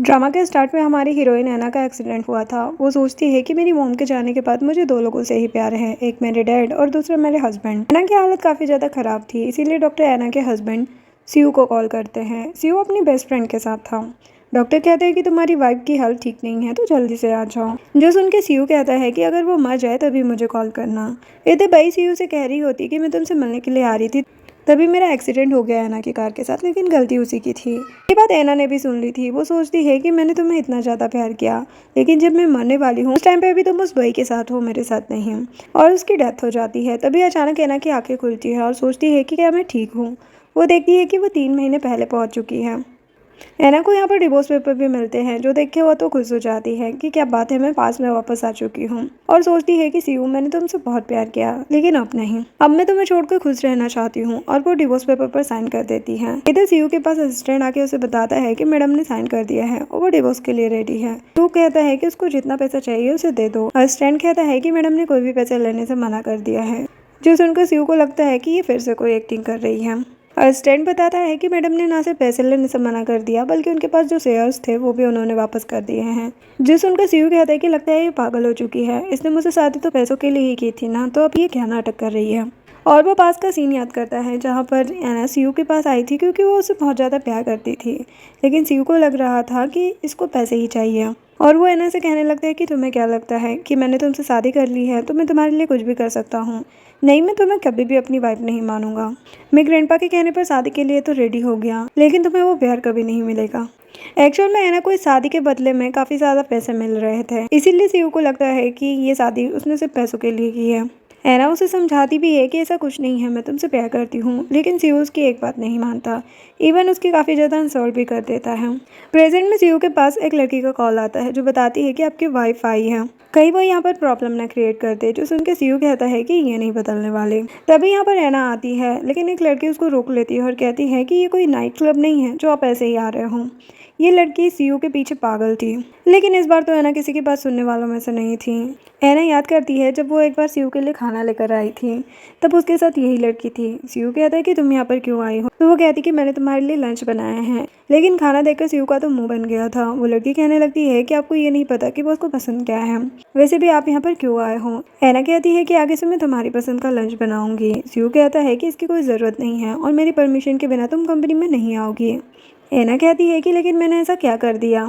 Drama के start में हमारी हीरोइन ऐना का एक्सीडेंट हुआ था। वो सोचती है कि मेरी मॉम के जाने के बाद मुझे दो लोगों से ही प्यार है, एक मेरे डैड और दूसरा मेरे हस्बैंड। ऐना की हालत काफ़ी ज़्यादा ख़राब थी, इसीलिए डॉक्टर ऐना के हस्बैंड सीयू को कॉल करते हैं। सीयू अपनी बेस्ट फ्रेंड के साथ था। डॉक्टर कहते हैं कि तुम्हारी वाइफ की हालत ठीक नहीं है, तो जल्दी से आ जाओ। जो सुन के सीयू कहता है कि अगर वो मर जाए तभी मुझे कॉल करना। इतने बई सीयू से कह रही होती कि मैं तुमसे मिलने के लिए आ रही थी, तभी मेरा एक्सीडेंट हो गया ऐना की कार के साथ, लेकिन गलती उसी की थी। ये बात ऐना ने भी सुन ली थी। वो सोचती है कि मैंने तुम्हें इतना ज़्यादा प्यार किया, लेकिन जब मैं मरने वाली हूँ उस टाइम पे भी तुम उस बई के साथ हो, मेरे साथ नहीं। और उसकी डेथ हो जाती है। तभी अचानक ऐना की आंखें खुलती है और सोचती है कि क्या मैं ठीक हूँ। वो देखती है कि वो 3 महीने पहले पहुँच चुकी है। ऐना को यहाँ पर डिवोर्स पेपर भी मिलते हैं, जो देख के वो तो खुश हो जाती है कि क्या बात है, मैं पास में वापस आ चुकी हूँ। और सोचती है कि सीयू, मैंने तुमसे बहुत प्यार किया, लेकिन अब नहीं। अब मैं तुम्हें छोड़कर खुश रहना चाहती हूँ। और वो डिवोर्स पेपर पर साइन कर देती है। इधर सीयू के पास असिस्टेंट आके उसे बताता है कि मैडम ने साइन कर दिया है और वो डिवोर्स के लिए रेडी है। तू कहता है कि उसको जितना पैसा चाहिए उसे दे दो। असिस्टेंट कहता है कि मैडम ने कोई भी पैसा लेने से मना कर दिया है। जो सुनकर सीयू को लगता है कि ये फिर से कोई एक्टिंग कर रही है। असिस्टेंट बताता है कि मैडम ने ना सिर्फ पैसे लेने से मना कर दिया, बल्कि उनके पास जो शेयर्स थे वो भी उन्होंने वापस कर दिए हैं। जिस उनका सीयू कहता है कि लगता है ये पागल हो चुकी है, इसने मुझसे शादी तो पैसों के लिए ही की थी ना, तो अब ये क्या नाटक कर रही है। और वो पास का सीन याद करता है जहाँ पर ऐना सीयू के पास आई थी, क्योंकि वो उसे बहुत ज़्यादा प्यार करती थी। लेकिन सीयू को लग रहा था कि इसको पैसे ही चाहिए। और वो ऐना से कहने लगता है कि तुम्हें क्या लगता है कि मैंने तुमसे शादी कर ली है तो मैं तुम्हारे लिए कुछ भी कर सकता हूँ। नहीं, मैं तुम्हें कभी भी अपनी वाइफ नहीं मानूंगा। मैं ग्रैंडपा के कहने पर शादी के लिए तो रेडी हो गया, लेकिन तुम्हें वो प्यार कभी नहीं मिलेगा। एक्चुअल में ऐना को इस शादी के बदले में काफ़ी ज़्यादा पैसे मिल रहे थे, इसीलिए सीयू को लगता है कि ये शादी उसने सिर्फ पैसों के लिए की है। ऐना उसे समझाती भी है कि ऐसा कुछ नहीं है, मैं तुमसे प्यार करती हूँ, लेकिन सीयू उसकी एक बात नहीं मानता। इवन उसकी काफ़ी ज़्यादा इंसल्ट भी कर देता है। प्रेजेंट में सीयू के पास एक लड़की का कॉल आता है जो बताती है कि आपकी वाइफ आई है, कहीं वो यहाँ पर प्रॉब्लम ना क्रिएट कर दे। जो सुन के सीयू कहता है कि ये नहीं बदलने वाले। तभी यहाँ पर ऐना आती है, लेकिन एक लड़की उसको रोक लेती है और कहती है कि ये कोई नाइट क्लब नहीं है जो आप ऐसे ही आ रहे हो। ये लड़की सीयू के पीछे पागल थी, लेकिन इस बार तो ऐना किसी की बात सुनने वालों में से नहीं थी। ऐना याद करती है जब वो एक बार सीयू के लिए खाना लेकर आई थी, तब उसके साथ यही लड़की थी। सीयू कहता है कि तुम यहाँ पर क्यों आई हो, तो वो कहती कि मैंने तुम्हारे लिए लंच बनाया है। लेकिन खाना देखकर सीयू का तो मुंह बन गया था। वो लड़की कहने लगती है कि आपको ये नहीं पता कि बॉस को पसंद क्या है, वैसे भी आप यहाँ पर क्यों आए हो। ऐना कहती है कि आगे से मैं तुम्हारी पसंद का लंच बनाऊंगी। सीयू कहता है कि इसकी कोई ज़रूरत नहीं है और मेरी परमिशन के बिना तुम कंपनी में नहीं आओगी। ऐना कहती है कि लेकिन मैंने ऐसा क्या कर दिया।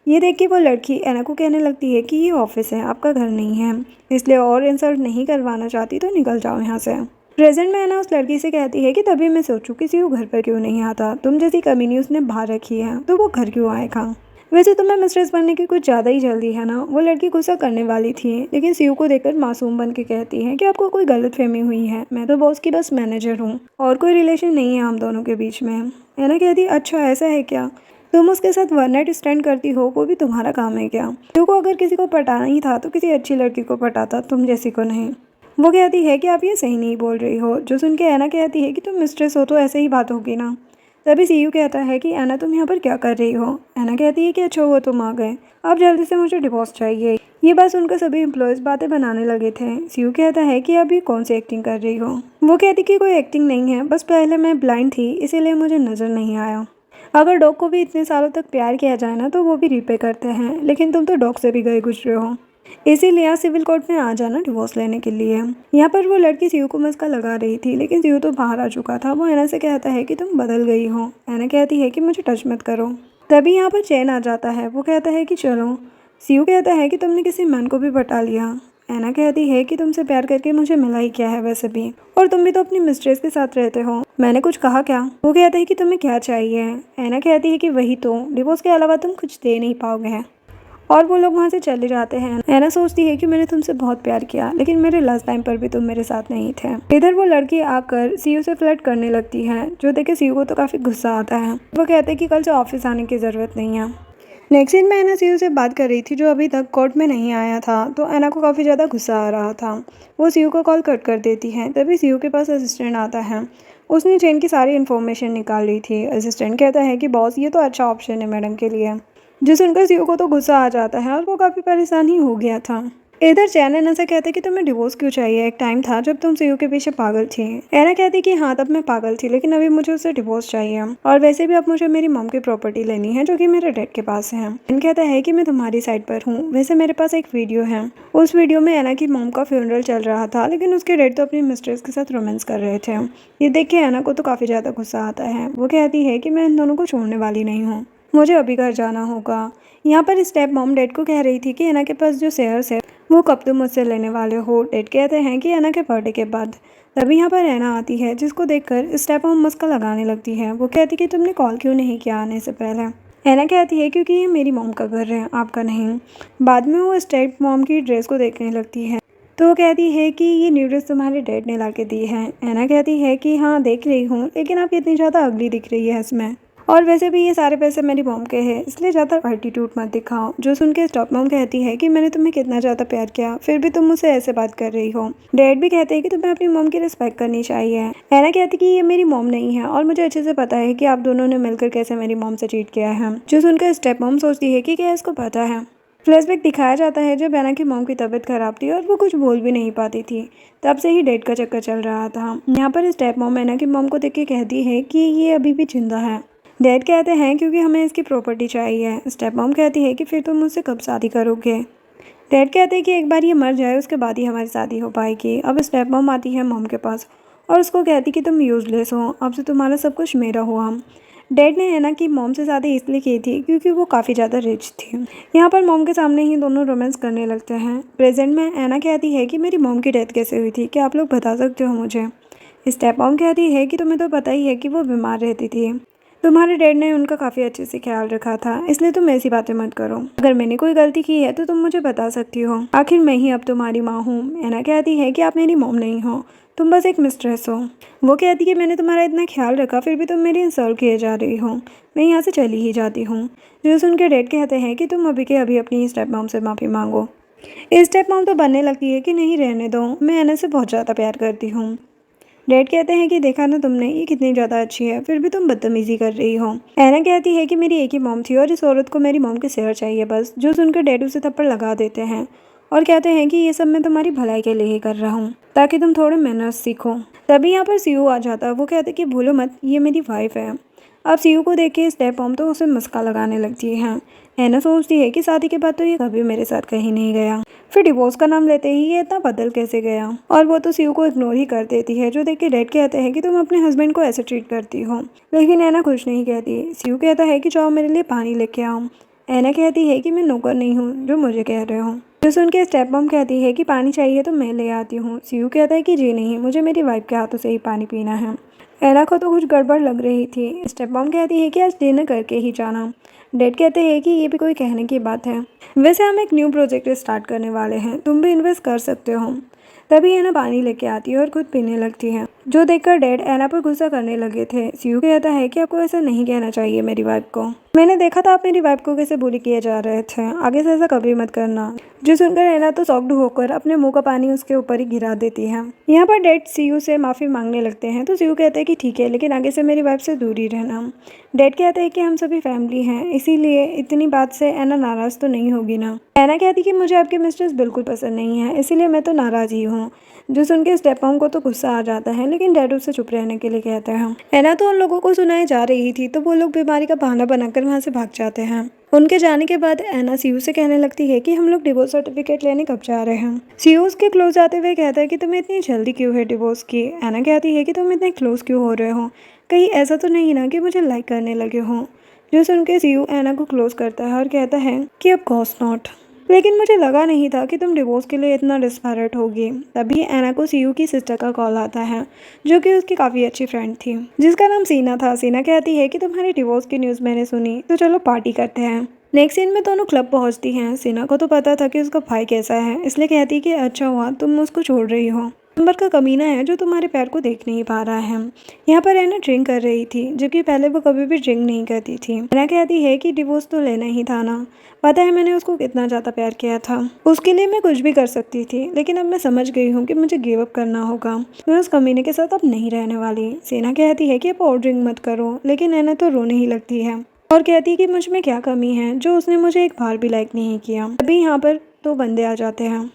ये देख के वो लड़की ऐना को कहने लगती है कि ये ऑफिस है, आपका घर नहीं है, इसलिए और इंसल्ट नहीं करवाना चाहती तो निकल जाओ यहाँ से। प्रेजेंट में ऐना उस लड़की से कहती है कि तभी मैं सोचूं कि सीयू घर पर क्यों नहीं आता, तुम जैसी कमीनी उसने बाहर रखी है तो वो घर क्यों आएगा। वैसे तुम्हें मिस्ट्रेस बनने की कुछ ज़्यादा ही जल्दी है ना। वो लड़की गुस्सा करने वाली थी, लेकिन सीयू को देखकर मासूम बन के कहती है कि आपको कोई गलतफहमी हुई है, मैं तो बॉस की बस मैनेजर हूँ और कोई रिलेशन नहीं है हम दोनों के बीच में। ऐना कहती अच्छा ऐसा है क्या, तुम उसके साथ वन नाइट स्टैंड करती हो, वो भी तुम्हारा काम है क्या। सीयू को अगर किसी को पटाना ही था तो किसी अच्छी लड़की को पटाता, तुम जैसी को नहीं। वो कहती है कि आप ये सही नहीं बोल रही हो। जो सुन के ऐना कहती है कि तुम मिस्ट्रेस हो तो ऐसे ही बात होगी ना। तभी सीयू कहता है कि ऐना तुम यहाँ पर क्या कर रही हो। ऐना कहती है कि अच्छा हुआ तुम आ गए, अब जल्दी से मुझे डिवोर्स चाहिए। ये बात सुनकर सभी एम्प्लॉयज़ बातें बनाने लगे थे। सीयू कहता है कि अभी कौन सी एक्टिंग कर रही हो। वो कहती कि कोई एक्टिंग नहीं है, बस पहले मैं ब्लाइंड थी इसीलिए मुझे नज़र नहीं आया। अगर डॉग को भी इतने सालों तक प्यार किया जाए ना तो वो भी रीपे करते हैं, लेकिन तुम तो डॉग से भी गए गुजरे हो, इसीलिए यहाँ सिविल कोर्ट में आ जाना डिवोर्स लेने के लिए। यहाँ पर वो लड़की सीयू को मस्का लगा रही थी, लेकिन सीयू तो बाहर आ चुका था। वो ऐना से कहता है कि तुम बदल गई हो। ऐना कहती है कि मुझे टच मत करो। तभी यहाँ पर चैन आ जाता है। वो कहता है कि चलो। सीयू कहता है कि तुमने किसी मैन को भी पटा लिया। ऐना कहती है कि तुमसे प्यार करके मुझे मिला ही क्या है वैसे भी, और तुम भी तो अपनी मिस्ट्रेस के साथ रहते हो, मैंने कुछ कहा क्या। वो कहता है कि तुम्हें क्या चाहिए। ऐना कहती है कि वही तो, डिवोर्स के अलावा तुम कुछ दे नहीं पाओगे। और वो लोग वहाँ से चले जाते हैं। ऐना सोचती है कि मैंने तुमसे बहुत प्यार किया, लेकिन मेरे लास्ट टाइम पर भी तुम मेरे साथ नहीं थे। इधर वो लड़की आकर सीयू से फ्लर्ट करने लगती है, जो देखे सीयू को तो काफ़ी गुस्सा आता है। वो कहते हैं कि कल से ऑफिस आने की ज़रूरत नहीं है। नेक्स्ट सीन में ऐना सीयू से बात कर रही थी, जो अभी तक कोर्ट में नहीं आया था, तो ऐना को काफ़ी ज़्यादा गुस्सा आ रहा था। वो सीयू को कॉल कट कर देती है। तभी सीयू के पास असिस्टेंट आता है। उसने चेन की सारी इन्फॉर्मेशन निकाल ली थी। असिस्टेंट कहता है कि बॉस ये तो अच्छा ऑप्शन है मैडम के लिए। जो सुनकर सीयू को तो गुस्सा आ जाता है और वो काफ़ी परेशान ही हो गया था। इधर चैन ऐना से कहते कि तुम्हें डिवोर्स क्यों चाहिए, एक टाइम था जब तुम सीयू के पीछे पागल थी। ऐना कहती कि हाँ तब मैं पागल थी, लेकिन अभी मुझे उससे डिवोर्स चाहिए और वैसे भी अब मुझे मेरी मॉम की प्रॉपर्टी लेनी है जो कि मेरे डैड के पास है। एन कहता है कि मैं तुम्हारी साइड पर हूँ, वैसे मेरे पास एक वीडियो है। उस वीडियो में ऐना की मॉम का फ्यूनरल चल रहा था, लेकिन उसके डैड तो अपनी मिस्ट्रेस के साथ रोमांस कर रहे थे। ये देख के ऐना को तो काफ़ी ज़्यादा गुस्सा आता है। वो कहती है कि मैं इन दोनों को छोड़ने वाली नहीं हूँ, मुझे अभी घर जाना होगा। यहाँ पर स्टेप मॉम डैड को कह रही थी कि ऐना के पास जो शेयर्स है वो कब तुम मुझसे लेने वाले हो। डैड कहते हैं कि ऐना के बर्थडे के बाद। तभी यहाँ पर ऐना आती है, जिसको देखकर स्टेप मॉम मस्का लगाने लगती है। वो कहती कि तुमने कॉल क्यों नहीं किया आने से पहले। ऐना कहती है क्योंकि ये मेरी मॉम का घर है, आपका नहीं। बाद में वो स्टेप मॉम की ड्रेस को देखने लगती है तो वो कहती है कि ये न्यू ड्रेस तुम्हारे डैड ने ला के दी है। ऐना कहती है कि हाँ देख रही हूँ, लेकिन आप इतनी ज़्यादा अगली दिख रही है इसमें, और वैसे भी ये सारे पैसे मेरी मॉम के हैं, इसलिए ज़्यादा एटीट्यूड मत दिखाओ। जो सुन के स्टॉप मॉम कहती है कि मैंने तुम्हें कितना ज़्यादा प्यार किया, फिर भी तुम मुझसे ऐसे बात कर रही हो। डैड भी कहते हैं कि तुम्हें अपनी मॉम की रिस्पेक्ट करनी चाहिए। ऐना कहती कि ये मेरी मॉम नहीं है और मुझे अच्छे से पता है कि आप दोनों ने मिलकर कैसे मेरी मॉम से चीट किया है। जो सुनकर स्टेप मॉम सोचती है कि क्या इसको पता है। फ्लैशबैक दिखाया जाता है जब ऐना की मॉम की तबीयत खराब थी और वो कुछ बोल भी नहीं पाती थी, तब से ही डेट का चक्कर चल रहा था। यहाँ पर स्टेप मॉम ऐना की मॉम को देख के कहती है कि ये अभी भी जिंदा है। डैड कहते हैं क्योंकि हमें इसकी प्रॉपर्टी चाहिए। स्टेप मॉम कहती है कि फिर तुम मुझसे कब शादी करोगे। डैड कहते हैं कि एक बार ये मर जाए उसके बाद ही हमारी शादी हो पाएगी। अब स्टेप मॉम आती है मॉम के पास और उसको कहती कि तुम यूजलेस हो, अब से तुम्हारा सब कुछ मेरा हुआ। डैड ने ऐना की मॉम से शादी इसलिए की थी क्योंकि वो काफ़ी ज़्यादा रिच थी। यहाँ पर मॉम के सामने ही दोनों रोमांस करने लगते हैं। प्रेजेंट में ऐना कहती है कि मेरी मॉम की डेथ कैसे हुई थी, क्या आप लोग बता सकते हो मुझे। स्टेप मॉम कहती है कि तुम्हें तो पता ही है कि वो बीमार रहती थी, तुम्हारे डैड ने उनका काफ़ी अच्छे से ख्याल रखा था, इसलिए तुम ऐसी बातें मत करो। अगर मैंने कोई गलती की है तो तुम मुझे बता सकती हो, आखिर मैं ही अब तुम्हारी माँ हूँ। ऐना कहती है कि आप मेरी मॉम नहीं हो, तुम बस एक मिस्ट्रेस हो। वो कहती है कि मैंने तुम्हारा इतना ख्याल रखा, फिर भी तुम मेरी इंसल्ट किए जा रही हो, मैं यहाँ से चली ही जाती हूँ। जो सुन के डैड कहते हैं कि तुम अभी के अभी अपनी स्टेप मॉम से माफ़ी मांगो। स्टेप मॉम तो बनने लगती है कि नहीं रहने दो, मैं ऐना से बहुत ज़्यादा प्यार करती हूँ। डैड कहते हैं कि देखा ना तुमने, ये कितनी ज़्यादा अच्छी है, फिर भी तुम बदतमीजी कर रही हो। ऐना कहती है कि मेरी एक ही मॉम थी और इस औरत को मेरी मॉम के शेयर चाहिए बस। जो सुनकर डैड उसे थप्पड़ लगा देते हैं और कहते हैं कि ये सब मैं तुम्हारी भलाई के लिए ही कर रहा हूँ, ताकि तुम थोड़े मैनर्स सीखो। तभी यहाँ पर सीयू आ जाता है। वो कहते कि भूलो मत, ये मेरी वाइफ है। अब सीयू को देख के स्टेप मॉम तो उसे मस्का लगाने लगती है। ऐना सोचती है कि शादी के बाद तो ये कभी मेरे साथ कहीं नहीं गया, फिर डिवोर्स का नाम लेते ही ये इतना बदल कैसे गया। और वो तो सीयू को इग्नोर ही कर देती है। जो देख के डैड कहते हैं कि तुम अपने हस्बैंड को ऐसे ट्रीट करती हो, लेकिन ऐना कुछ नहीं कहती। सीयू कहता है कि जाओ मेरे लिए पानी लेके आओ। ऐना कहती है कि मैं नौकर नहीं हूँ जो मुझे कह रहे हो। जो सुन के स्टेप मॉम कहती है कि पानी चाहिए तो मैं ले आती हूँ। सीयू कहता है कि जी नहीं, मुझे मेरी वाइफ के हाथों से ही पानी पीना है। ऐना को तो कुछ गड़बड़ लग रही थी। स्टेप मॉम कहती है कि आज डिनर करके ही जाना। डैड कहते हैं कि ये भी कोई कहने की बात है, वैसे हम एक न्यू प्रोजेक्ट स्टार्ट करने वाले हैं, तुम भी इन्वेस्ट कर सकते हो। तभी ऐना पानी लेके आती है और खुद पीने लगती है, जो देखकर डैड ऐना पर गुस्सा करने लगे थे। सीयू कहता है कि आपको ऐसा नहीं कहना चाहिए मेरी वाइफ को, मैंने देखा था आप मेरी वाइफ को कैसे बुली किए जा रहे थे, आगे से ऐसा कभी मत करना। जो सुनकर ऐना तो शॉक्ड होकर अपने मुंह का पानी उसके ऊपर ही गिरा देती है। यहाँ पर डैड सीयू से माफ़ी मांगने लगते हैं तो सीयू कहते हैं कि ठीक है, लेकिन आगे से मेरी वाइफ से दूर ही रहना। डैड कहते हैं कि हम सभी फैमिली हैं, इसीलिए इतनी बात से ऐना नाराज़ तो नहीं होगी ना। ऐना कहती कि मुझे आपकी मिस्ट्रेस बिल्कुल पसंद नहीं है, इसीलिए मैं तो नाराज़ ही हूँ। जो सुन के स्टेप मॉम को तो गुस्सा आ जाता है, लेकिन डैड उससे चुप रहने के लिए कहते हैं। ऐना तो उन लोगों को सुनाई जा रही थी तो वो लोग बीमारी का बहाना बनाकर वहाँ से भाग जाते हैं। उनके जाने के बाद ऐना सीयू से कहने लगती है कि हम लोग डिवोर्स सर्टिफिकेट लेने कब जा रहे हैं। सीयू उसके क्लोज आते हुए कहता है कि तुम्हें इतनी जल्दी क्यों है डिवोर्स की। ऐना कहती है कि तुम इतने क्लोज क्यों हो रहे हो, कहीं ऐसा तो नहीं ना कि मुझे लाइक करने लगे हो। जो सुन के सीयू ऐना को क्लोज करता है और कहता है कि अब कॉस नॉट, लेकिन मुझे लगा नहीं था कि तुम डिवोर्स के लिए इतना डिस्पैरेट होगी। तभी ऐना को सीयू की सिस्टर का कॉल आता है, जो कि उसकी काफ़ी अच्छी फ्रेंड थी, जिसका नाम सीना था। सीना कहती है कि तुम्हारी डिवोर्स की न्यूज़ मैंने सुनी, तो चलो पार्टी करते हैं। नेक्स्ट सीन में दोनों क्लब पहुंचती हैं। सीना को तो पता था कि उसका भाई कैसा है, इसलिए कहती कि अच्छा हुआ तुम उसको छोड़ रही हो, नंबर का कमीना है जो तुम्हारे पैर को देख नहीं पा रहा है। यहाँ पर ऐना ड्रिंक कर रही थी, जबकि पहले वो कभी भी ड्रिंक नहीं करती थी। ऐना कहती है कि डिवोर्स तो लेना ही था ना, पता है मैंने उसको कितना ज़्यादा प्यार किया था, उसके लिए मैं कुछ भी कर सकती थी, लेकिन अब मैं समझ गई हूँ कि मुझे गिव अप करना होगा, मैं उस कमीने के साथ अब नहीं रहने वाली। सीना कहती है कि अब और ड्रिंक मत करो, लेकिन ऐना तो रोने ही लगती है और कहती है कि मुझ में क्या कमी है जो उसने मुझे एक बार भी लाइक नहीं किया। अभी यहाँ पर दो बंदे आ जाते हैं।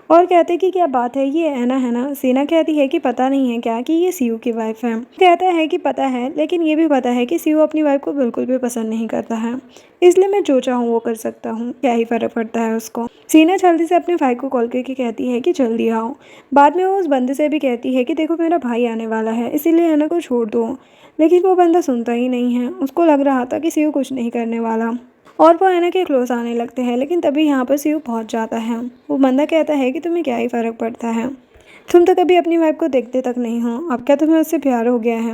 और कहते हैं कि क्या बात है, ये ऐना है ना। सीना कहती है कि पता नहीं है क्या कि ये सीयू की वाइफ है। कहता है कि पता है, लेकिन ये भी पता है कि सीयू अपनी वाइफ को बिल्कुल भी पसंद नहीं करता है, इसलिए मैं जो चाहूँ वो कर सकता हूँ, क्या ही फर्क पड़ता है उसको। सीना जल्दी से अपने भाई को कॉल करके कहती है कि जल्दी आओ। बाद में वो उस बंदे से भी कहती है कि देखो मेरा भाई आने वाला है, इसीलिए ऐना को छोड़ दो। लेकिन वो बंदा सुनता ही नहीं है। उसको लग रहा था कि सीयू कुछ नहीं करने वाला और वो ऐना के क्लोज आने लगते हैं। लेकिन तभी यहाँ पर सीयू पहुँच जाता है। वो बंदा कहता है कि तुम्हें क्या ही फ़र्क पड़ता है, तुम तो कभी अपनी वाइफ को देखते तक नहीं हो, अब क्या तुम्हें उससे प्यार हो गया है।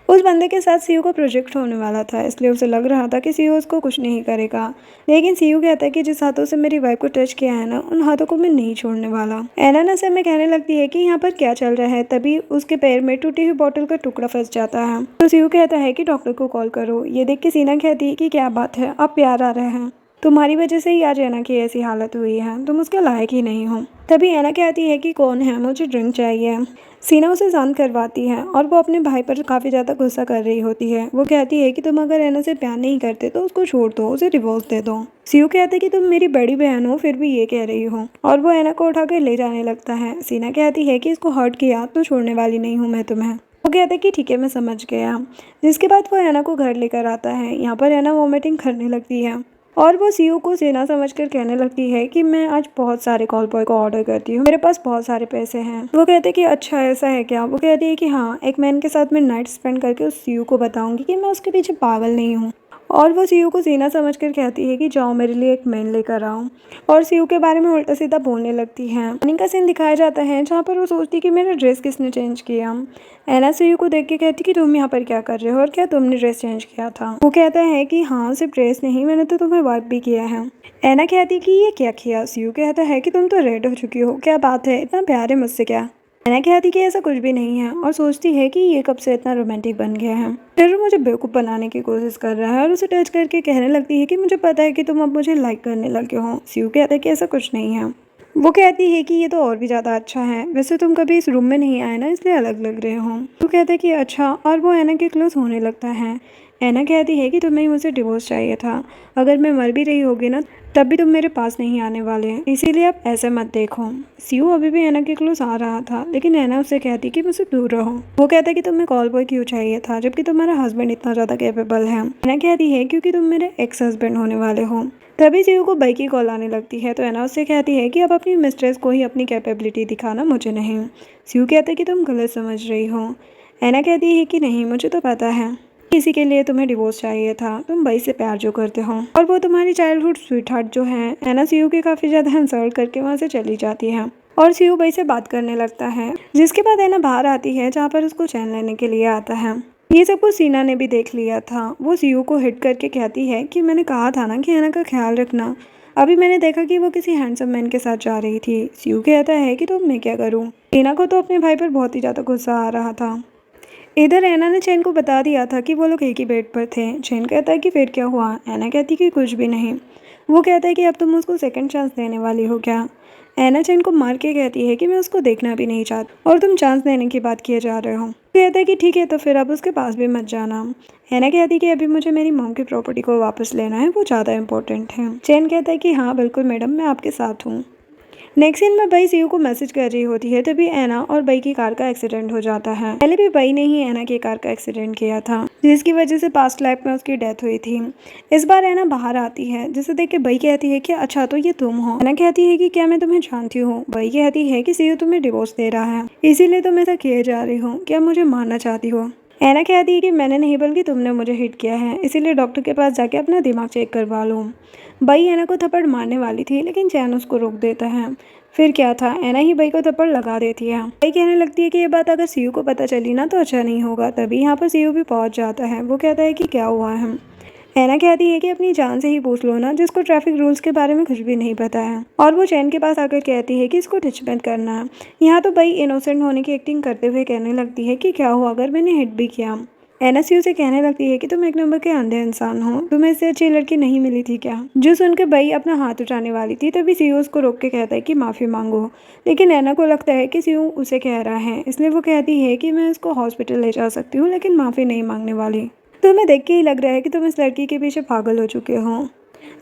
उस बंदे के साथ सीयू का प्रोजेक्ट होने वाला था, इसलिए उसे लग रहा था कि सीयू उसको कुछ नहीं करेगा। लेकिन सीयू कहता है कि जिस हाथों से मेरी वाइफ को टच किया है ना, उन हाथों को मैं नहीं छोड़ने वाला। ऐना नशे में कहने लगती है कि यहाँ पर क्या चल रहा है। तभी उसके पैर में टूटी हुई बोतल का टुकड़ा फंस जाता है। तो सीयू कहता है कि डॉक्टर को कॉल करो। ये देख के सीना कहती है कि क्या बात है, अब प्यार आ रहे हैं, तुम्हारी वजह से ही आज ऐना की ऐसी हालत हुई है, तुम उसके लायक ही नहीं हो। तभी ऐना कहती है कि कौन है, मुझे ड्रिंक चाहिए। सीना उसे शांत करवाती है और वो अपने भाई पर काफ़ी ज़्यादा गुस्सा कर रही होती है। वो कहती है कि तुम अगर ऐना से प्यार नहीं करते तो उसको छोड़ दो, उसे डिवोर्स दे दो। सीयू कहते कि तुम मेरी बड़ी बहन हो फिर भी ये कह रही हो, और वो ऐना को उठाकर ले जाने लगता है। सीना कहती है कि इसको हर्ट किया तो छोड़ने वाली नहीं हूँ मैं तुम्हें। वो कहता है कि ठीक है मैं समझ गया। जिसके बाद वो ऐना को घर लेकर आता है। यहाँ पर ऐना वॉमिटिंग करने लगती है और वो सीयू को सेना समझकर कहने लगती है कि मैं आज बहुत सारे कॉल बॉय को ऑर्डर करती हूँ, मेरे पास बहुत सारे पैसे हैं। वो कहते हैं कि अच्छा ऐसा है क्या। वो कहती है कि हाँ, एक मैन के साथ मैं नाइट स्पेंड करके उस सीयू को बताऊंगी कि मैं उसके पीछे पागल नहीं हूँ। और वो सीयू को सीना समझकर कहती है कि जाओ मेरे लिए एक मैन लेकर आओ, और सीयू के बारे में उल्टा सीधा बोलने लगती है। मॉर्निंग का सीन दिखाया जाता है जहाँ पर वो सोचती कि मेरा ड्रेस किसने चेंज किया। ऐना सीयू को देख के कहती कि तुम यहाँ पर क्या कर रहे हो और क्या तुमने ड्रेस चेंज किया था। वो कहता है कि हाँ, सिर्फ ड्रेस नहीं, मैंने तो तुम्हें वाइप भी किया है। ऐना कहती कि ये क्या किया। सीयू कहता है कि तुम तो रेड हो चुकी हो, क्या बात है, इतना प्यार है मुझसे क्या। ऐना कहती कि ऐसा कुछ भी नहीं है और सोचती है कि ये कब से इतना रोमांटिक बन गया है। फिर वो मुझे बेवकूफ़ बनाने की कोशिश कर रहा है और उसे टच करके कहने लगती है कि मुझे पता है कि तुम अब मुझे लाइक करने लगे हो। सीयू कहता है कि ऐसा कुछ नहीं है। वो कहती है कि ये तो और भी ज़्यादा अच्छा है, वैसे तुम कभी इस रूम में नहीं आए ना, इसलिए अलग लग रहे हो। तो कहता है कि अच्छा, और वो ऐना के क्लोज होने लगता है। ऐना कहती है कि तुम्हें मुझसे डिवोर्स चाहिए था, अगर मैं मर भी रही होगी ना तब भी तुम मेरे पास नहीं आने वाले हैं, इसीलिए आप ऐसे मत देखो। सीयू अभी भी ऐना के क्लोज आ रहा था, लेकिन ऐना उससे कहती कि मुझसे दूर रहो। वो कहता है कि तुम्हें कॉल बॉय क्यों चाहिए था जबकि तुम्हारा हस्बैंड इतना ज़्यादा कैपेबल है। ऐना कहती है क्योंकि तुम मेरे एक्स हस्बैंड होने वाले हो। तभी सीयू को बाई की कॉल आने लगती है, तो ऐना उससे कहती है कि अब अपनी मिस्ट्रेस को ही अपनी कैपेबिलिटी दिखाना, मुझे नहीं। सीयू कहते हैं कि तुम गलत समझ रही हो। ऐना कहती है कि नहीं, मुझे तो पता है इसी के लिए तुम्हें डिवोर्स चाहिए था, तुम बाई से प्यार जो करते हो और वो तुम्हारी चाइल्डहुड स्वीटहार्ट जो है। ऐना सीयू की काफ़ी ज़्यादा इंसल्ट करके वहाँ से चली जाती है और सीयू बाई से बात करने लगता है। जिसके बाद ऐना बाहर आती है जहाँ पर उसको चैन लेने के लिए आता है। ये सब कुछ सीना ने भी देख लिया था। वो सीयू को हिट करके कहती है कि मैंने कहा था ना कि ऐना का ख्याल रखना, अभी मैंने देखा कि वो किसी हैंडसम मैन के साथ जा रही थी। सीयू कहता है कि तो मैं क्या करूँ। ऐना को तो अपने भाई पर बहुत ही ज़्यादा गुस्सा आ रहा था। इधर ऐना ने चैन को बता दिया था कि वो लोग एक ही बेड पर थे। चैन कहता है कि फिर क्या हुआ। ऐना कहती कि कुछ भी नहीं। वो कहता है कि अब तुम उसको सेकंड चांस देने वाली हो क्या। ऐना चैन को मार के कहती है कि मैं उसको देखना भी नहीं चाहती और तुम चांस देने की बात किए जा रहे हो। कहता है कि ठीक है, तो फिर अब उसके पास भी मत जाना। ऐना कहती कि अभी मुझे मेरी मॉम की प्रॉपर्टी को वापस लेना है, वो ज़्यादा इंपॉर्टेंट है। चैन कहता है कि हाँ बिल्कुल मैडम, मैं आपके साथ हूँ। नेक्स्ट सीन में बई सीयू को मैसेज कर रही होती है, तभी ऐना और बई की कार का एक्सीडेंट हो जाता है। पहले भी बई ने ही ऐना की कार का एक्सीडेंट किया था, जिसकी वजह से पास्ट लाइफ में उसकी डेथ हुई थी। इस बार ऐना बाहर आती है, जिसे देख के बई कहती है कि अच्छा तो ये तुम हो। ऐना कहती है कि क्या मैं तुम्हें जानती हूँ। बई कहती है कि सीयू तुम्हें डिवोर्स दे रहा है, इसीलिए तुम ऐसा किए जा रही हो, क्या मुझे मारना चाहती हो। ऐना कहती है कि मैंने नहीं बल्कि तुमने मुझे हिट किया है, इसीलिए डॉक्टर के पास जाके अपना दिमाग चेक करवा लो। बई ऐना को थप्पड़ मारने वाली थी, लेकिन चैन उसको रोक देता है। फिर क्या था, ऐना ही बई को थप्पड़ लगा देती है। बई कहने लगती है कि ये बात अगर सीयू को पता चली ना तो अच्छा नहीं होगा। तभी यहाँ पर सीयू भी पहुँच जाता है। वो कहता है कि क्या हुआ है। ऐना कहती है कि अपनी जान से ही पूछ लो ना, जिसको ट्रैफिक रूल्स के बारे में कुछ भी नहीं पता है। और वो चैन के पास आकर कहती है कि इसको टच मत करना है। यहाँ तो बई इनोसेंट होने की एक्टिंग करते हुए कहने लगती है कि क्या हुआ अगर मैंने हिट भी किया। ऐना सीयू से कहने लगती है कि तुम एक नंबर के अंधे इंसान हो, तुम्हें इससे अच्छी लड़की नहीं मिली थी क्या। जो सुनकर बई अपना हाथ उठाने वाली थी, तभी सीयू उसको रोक के कहता है कि माफ़ी मांगो। लेकिन ऐना को लगता है कि सीयू उसे कह रहा है, इसलिए वो कहती है कि मैं इसको हॉस्पिटल ले जा सकती हूँ, लेकिन माफ़ी नहीं मांगने वाली। तुम्हें देख के ही लग रहा है कि तुम इस लड़की के पीछे पागल हो चुके हो।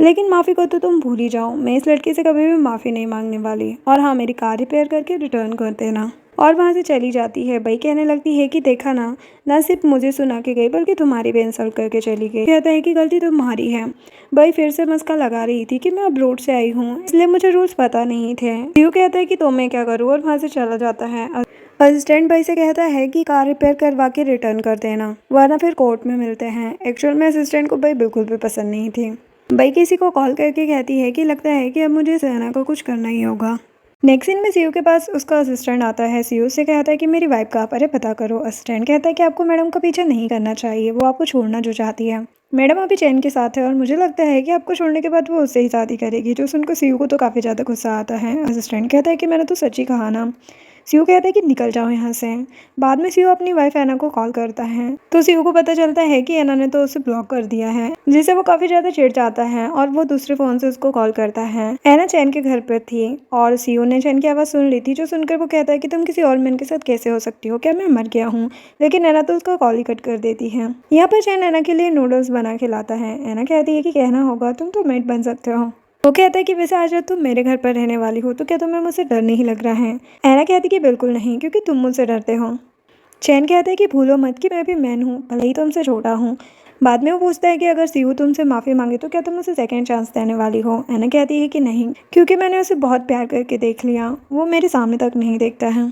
लेकिन माफ़ी को तो तुम भूल ही जाओ, मैं इस लड़के से कभी भी माफ़ी नहीं मांगने वाली। और हाँ, मेरी कार रिपेयर करके रिटर्न कर देना। और वहाँ से चली जाती है। बई कहने लगती है कि देखा ना सिर्फ मुझे सुना के गई बल्कि तुम्हारी भी इंसल्ट करके चली गई। कहता है कि गलती तुम्हारी है। बई फिर से मस्का लगा रही थी कि मैं अब्रोड से आई हूँ, इसलिए मुझे रूल्स पता नहीं थे। सीयू कहता है कि तो मैं क्या करूँ, और वहाँ से चला जाता है। असिस्टेंट भाई से कहता है कि कार रिपेयर करवा के रिटर्न कर देना, वरना फिर कोर्ट में मिलते हैं। एक्चुअल में असिस्टेंट को भाई बिल्कुल भी पसंद नहीं थी। भाई किसी को कॉल करके कहती है कि लगता है कि अब मुझे सहना को कुछ करना ही होगा। नेक्स्ट सीन में सीयू के पास उसका असिस्टेंट आता है। सीयू से कहता है कि मेरी वाइफ कहाँ पर है, पता करो। असिस्टेंट कहता है कि आपको मैडम का पीछा नहीं करना चाहिए, वो आपको छोड़ना जो चाहती है। मैडम अभी चैन के साथ है और मुझे लगता है कि आपको छोड़ने के बाद वो उससे ही शादी करेगी। जो सुनकर सीयू को तो काफ़ी ज़्यादा गुस्सा आता है। असिस्टेंट कहता है कि मैंने तो सच ही कहा ना। सीयू कहता है कि निकल जाओ यहाँ से। बाद में सीयू अपनी वाइफ एना को कॉल करता है तो सीयू को पता चलता है कि एना ने तो उसे ब्लॉक कर दिया है, जिससे वो काफ़ी ज़्यादा चिढ़ जाता है और वो दूसरे फ़ोन से उसको कॉल करता है। एना चैन के घर पर थी और सीयू ने चैन की आवाज़ सुन ली थी, जो सुनकर वो कहता है कि तुम किसी और मैन के साथ कैसे हो सकती हो, क्या मैं मर गया हूँ। लेकिन एना तो उसका कॉल ही कट कर देती है। यहाँ पर चैन एना के लिए नूडल्स बना के लाता है। एना कहती है कि कहना होगा तुम तो मेट बन सकते हो। वो कहता है कि वैसे आज रात तुम मेरे घर पर रहने वाली हो, तो क्या तुम्हें मुझसे डर नहीं लग रहा है। एना कहती है कि बिल्कुल नहीं, क्योंकि तुम मुझसे डरते हो। चैन कहता है कि भूलो मत कि मैं भी मैन हूँ, भले ही तुमसे छोटा हूँ। बाद में वो पूछता है कि अगर सीयू तुमसे माफ़ी मांगे तो क्या तुम उसे सेकंड चांस देने वाली हो। एना कहती है कि नहीं, क्योंकि मैंने उसे बहुत प्यार करके देख लिया, वो मेरे सामने तक नहीं देखता है,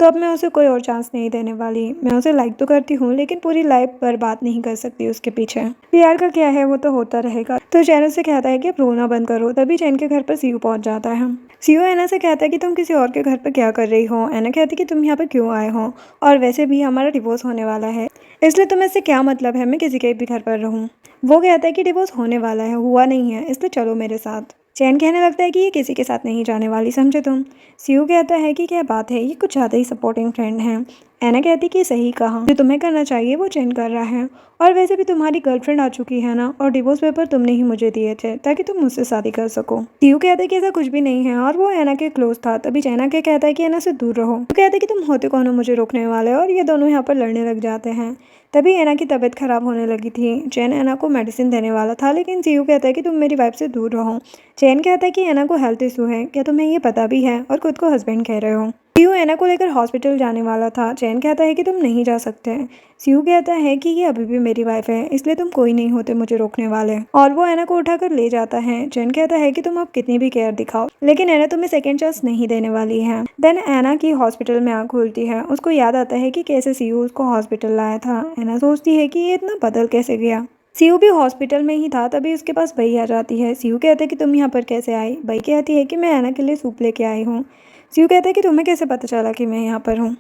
तो अब मैं उसे कोई और चांस नहीं देने वाली। मैं उसे लाइक तो करती हूँ, लेकिन पूरी लाइफ बर्बाद नहीं कर सकती उसके पीछे। प्यार का क्या है, वो तो होता रहेगा। तो चैन उससे कहता है कि अब रोना बंद करो। तभी चैन के घर पर सीयू पहुंच जाता है। सीयू एना से कहता है कि तुम किसी और के घर पर क्या कर रही हो। एना कहती है कि तुम यहाँ पर क्यों आए हो, और वैसे भी हमारा डिवोर्स होने वाला है, इसलिए तुम्हें इससे क्या मतलब है मैं किसी के भी घर पर रहूँ। वो कहता है कि डिवोर्स होने वाला है, हुआ नहीं है, इसलिए चलो मेरे साथ। चैन कहने लगता है कि ये किसी के साथ नहीं जाने वाली, समझे तुम। सीयू कहता है कि क्या बात है, ये कुछ ज़्यादा ही सपोर्टिंग फ्रेंड है। एना कहती कि सही कहा, जो तुम्हें करना चाहिए वो चैन कर रहा है, और वैसे भी तुम्हारी गर्लफ्रेंड आ चुकी है ना, और डिवोर्स पेपर तुमने ही मुझे दिए थे ताकि तुम मुझसे शादी कर सको। सीयू कहता है कि ऐसा कुछ भी नहीं है और वो एना के क्लोज था। तभी चैना के कहता है कि एना से दूर रहो। वो कहता है कि तुम होते कौन हो मुझे रोकने वाले, और ये दोनों यहाँ पर लड़ने लग जाते हैं। तभी एना की तबीयत खराब होने लगी थी। चैन एना को मेडिसिन देने वाला था, लेकिन सीयू कहता है कि तुम मेरी वाइफ से दूर रहो। चैन कहता है कि एना को हेल्थ इशू है, क्या तुम्हें ये पता भी है, और खुद को हस्बैंड कह रहे हो। सीयू एना को लेकर हॉस्पिटल जाने वाला था। चैन कहता है कि तुम नहीं जा सकते। सीयू कहता है कि ये अभी भी मेरी वाइफ है, इसलिए तुम कोई नहीं होते मुझे रोकने वाले, और वो एना को उठाकर ले जाता है। चैन कहता है कि तुम अब कितनी भी केयर दिखाओ, लेकिन एना तुम्हें सेकंड चांस नहीं देने वाली है। देन एना की हॉस्पिटल में आँख खुलती है। उसको याद आता है कि कैसे सीयू उसको हॉस्पिटल लाया था। एना सोचती है कि ये इतना बदल कैसे गया। सीयू भी हॉस्पिटल में ही था। तभी उसके पास बई आ जाती है। सीयू कहता है कि तुम यहाँ पर कैसे आई। बई कहती है कि मैं एना के लिए सूप लेके आई हूँ। सीयू कहता है कि तुम्हें कैसे पता चला कि मैं यहाँ पर हूँ।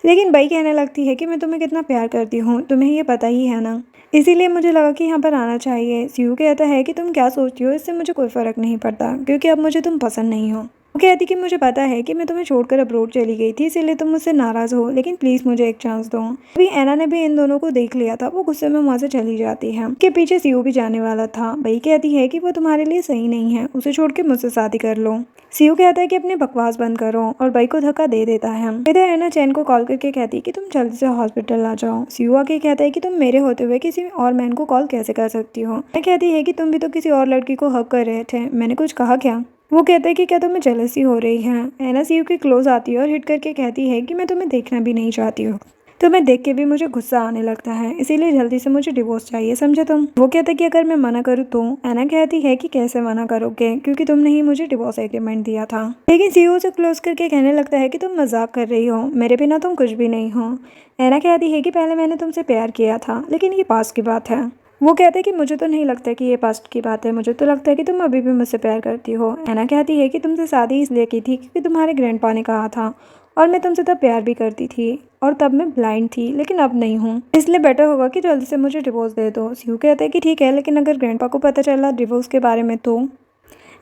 लेकिन बई कहने लगती है कि मैं तुम्हें कितना प्यार करती हूँ, तुम्हें ये पता ही है ना, इसीलिए मुझे लगा कि यहाँ पर आना चाहिए। सीयू कहता है कि तुम क्या सोचती हो, इससे मुझे कोई फ़र्क नहीं पड़ता, क्योंकि अब मुझे तुम पसंद नहीं हो। वो कहती कि मुझे पता है कि मैं तुम्हें छोड़कर अब्रोड चली गई थी, इसीलिए तुम मुझसे नाराज़ हो, लेकिन प्लीज़ मुझे एक चांस दो। अभी एना ने भी इन दोनों को देख लिया था। वो गुस्से में वहाँ से चली जाती है। के पीछे सीयू भी जाने वाला था। बई कहती है कि वो तुम्हारे लिए सही नहीं है, उसे छोड़ के मुझसे शादी कर लो। सीयू कहता है कि अपनी बकवास बंद करो, और बई को धक्का दे देता है। इधर एना चैन को कॉल करके कहती है कि तुम जल्दी से हॉस्पिटल आ जाओ। सीयू आके कहता है कि तुम मेरे होते हुए किसी और मैन को कॉल कैसे कर सकती हो। मैं कहती है कि तुम भी तो किसी और लड़की को हक कर रहे थे, मैंने कुछ कहा क्या। वो कहता है कि क्या तुम्हें जेलसी हो रही है। एना सीयू के क्लोज आती है और हिट करके कहती है कि मैं तुम्हें देखना भी नहीं चाहती हूँ, तुम्हें देख के भी मुझे गुस्सा आने लगता है, इसीलिए जल्दी से मुझे डिवोर्स चाहिए, समझे तुम। वो कहता है कि अगर मैं मना करूँ तो। एना कहती है कि कैसे मना करोगे, क्योंकि तुमने ही मुझे डिवोर्स एग्रीमेंट दिया था। लेकिन सीयू से क्लोज करके कहने लगता है कि तुम मजाक कर रही हो, मेरे बिना तुम कुछ भी नहीं हो। एना कहती है कि पहले मैंने तुमसे प्यार किया था, लेकिन ये पास्ट की बात है। वो कहते हैं कि मुझे तो नहीं लगता कि ये पास्ट की बात है, मुझे तो लगता है कि तुम अभी भी मुझसे प्यार करती हो। एना कहती है कि तुमसे शादी इसलिए की थी क्योंकि तुम्हारे ग्रैंडपा ने कहा था, और मैं तुमसे तब प्यार भी करती थी, और तब मैं ब्लाइंड थी, लेकिन अब नहीं हूँ, इसलिए बेटर होगा कि जल्दी से मुझे डिवोर्स दे दो। सीयू कहते हैं कि ठीक है, लेकिन अगर ग्रैंडपा को पता चला डिवोर्स के बारे में तो।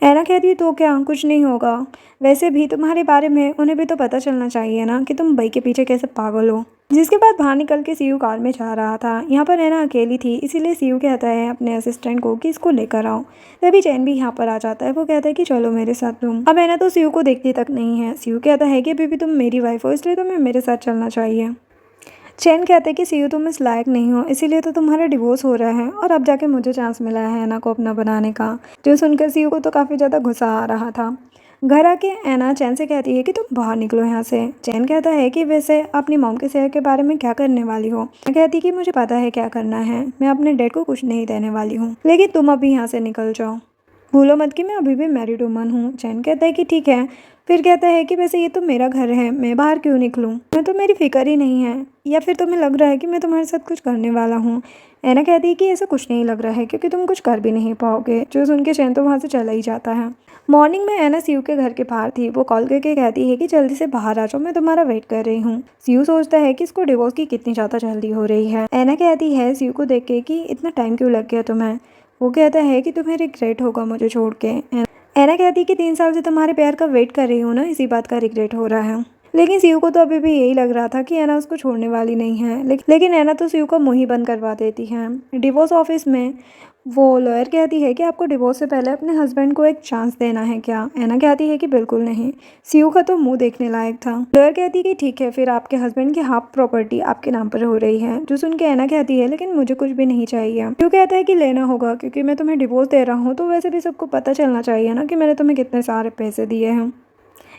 एना कहती है तो क्या, कुछ नहीं होगा। वैसे भी तुम्हारे बारे में उन्हें भी तो पता चलना चाहिए ना कि तुम बई के पीछे कैसे पागल हो। जिसके बाद बाहर निकल के सीयू कार में जा रहा था। यहाँ पर एना अकेली थी, इसीलिए सीयू कहता है अपने असिस्टेंट को कि इसको लेकर आओ। तभी चैन भी यहाँ पर आ जाता है। वो कहता है कि चलो मेरे साथ तुम। अब एना तो सीयू को देखती तक नहीं है। सीयू कहता है कि अभी भी तुम मेरी वाइफ हो, इसलिए तुम्हें मेरे साथ चलना चाहिए। चैन कहते हैं कि सीयू तुम इस लायक नहीं हो, इसीलिए तो तुम्हारा डिवोर्स हो रहा है और अब जाके मुझे चांस मिला है ऐना को अपना बनाने का। जो सुनकर सीयू को तो काफ़ी ज़्यादा गुस्सा आ रहा था। घर आके ऐना चैन से कहती है कि तुम बाहर निकलो यहाँ से। चैन कहता है कि वैसे अपनी मॉम के शेयर के बारे में क्या करने वाली हो। चैन कहती कि मुझे पता है क्या करना है, मैं अपने डैड को कुछ नहीं देने वाली हूँ, लेकिन तुम अभी यहाँ से निकल जाओ। भूलो मत कि मैं अभी भी मैरिड वुमन हूँ। चैन कहता है कि ठीक है। फिर कहता है कि वैसे ये तो मेरा घर है, मैं बाहर क्यों निकलूँ, मैं तो मेरी फिक्र ही नहीं है, या फिर तुम्हें लग रहा है कि मैं तुम्हारे साथ कुछ करने वाला हूँ। ऐना कहती है कि ऐसा कुछ नहीं लग रहा है क्योंकि तुम कुछ कर भी नहीं पाओगे। जो सुन के चैन तो वहाँ से चला ही जाता है। मॉर्निंग में ऐना सीयू के घर के बाहर थी। वो कॉल करके कहती है कि जल्दी से बाहर आ जाओ, मैं तुम्हारा वेट कर रही हूँ। सीयू सोचता है कि इसको डिवोर्स की कितनी ज़्यादा जल्दी हो रही है। ऐना कहती है सीयू को देख के कि इतना टाइम क्यों लग गया तुम्हें। वो कहता है कि तुम्हें रिग्रेट होगा मुझे छोड़ के। ऐना कहती है कि 3 साल से तुम्हारे प्यार का वेट कर रही हूँ ना, इसी बात का रिग्रेट हो रहा है। लेकिन सीयू को तो अभी भी यही लग रहा था कि ऐना उसको छोड़ने वाली नहीं है। लेकिन ऐना तो सीयू का मुंह ही बंद करवा देती है। डिवोर्स ऑफिस में वो लॉयर कहती है कि आपको डिवोर्स से पहले अपने हस्बैंड को एक चांस देना है क्या। ऐना कहती है कि बिल्कुल नहीं। सीयू का तो मुंह देखने लायक था। लॉयर कहती है कि ठीक है, फिर आपके हस्बैंड की हाफ प्रॉपर्टी आपके नाम पर हो रही है। जो सुन के ऐना कहती है लेकिन मुझे कुछ भी नहीं चाहिए। क्यों कहता है कि लेना होगा क्योंकि मैं तुम्हें डिवोर्स दे रहा हूँ, तो वैसे भी सबको पता चलना चाहिए ना कि मैंने तुम्हें कितने सारे पैसे दिए हैं।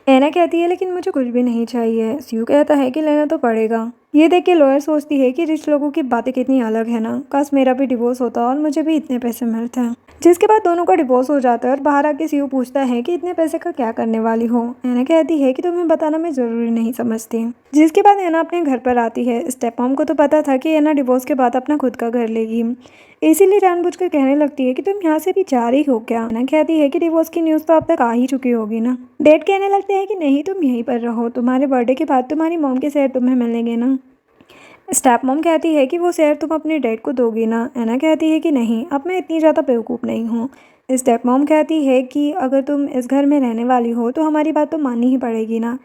ऐना कहती है लेकिन मुझे कुछ भी नहीं चाहिए। सीयू कहता है कि लेना तो पड़ेगा। ये देख के लॉयर सोचती है कि रिच लोगों की बातें कितनी अलग है ना, काश मेरा भी डिवोर्स होता और मुझे भी इतने पैसे मिलते हैं। जिसके बाद दोनों का डिवोर्स हो जाता है और बाहर आके सीयू पूछता है कि इतने पैसे का क्या करने वाली हो। ऐना कहती है कि तुम्हें बताना मैं ज़रूरी नहीं समझती। जिसके बाद ऐना अपने घर पर आती है। स्टेप मॉम को तो पता था कि ऐना डिवोर्स के बाद अपना खुद का घर लेगी, इसीलिए जानबूझकर कहने लगती है कि तुम यहाँ से भी जा रही हो क्या। ऐना कहती है कि डिवोर्स की न्यूज़ तो अब तक आ ही चुकी होगी ना। डैड कहने लगते हैं कि नहीं, तुम यहीं पर रहो, तुम्हारे बर्थडे के बाद तुम्हारी मॉम के शेयर तुम्हें मिलेंगे ना। स्टेप मॉम कहती है कि वो शेयर तुम अपने डैड को दोगी ना। ऐना कहती है कि नहीं, अब मैं इतनी ज़्यादा बेवकूफ़ नहीं हूँ। स्टेप मॉम कहती है कि अगर तुम इस घर में रहने वाली हो तो हमारी बात तो माननी ही पड़ेगी ना।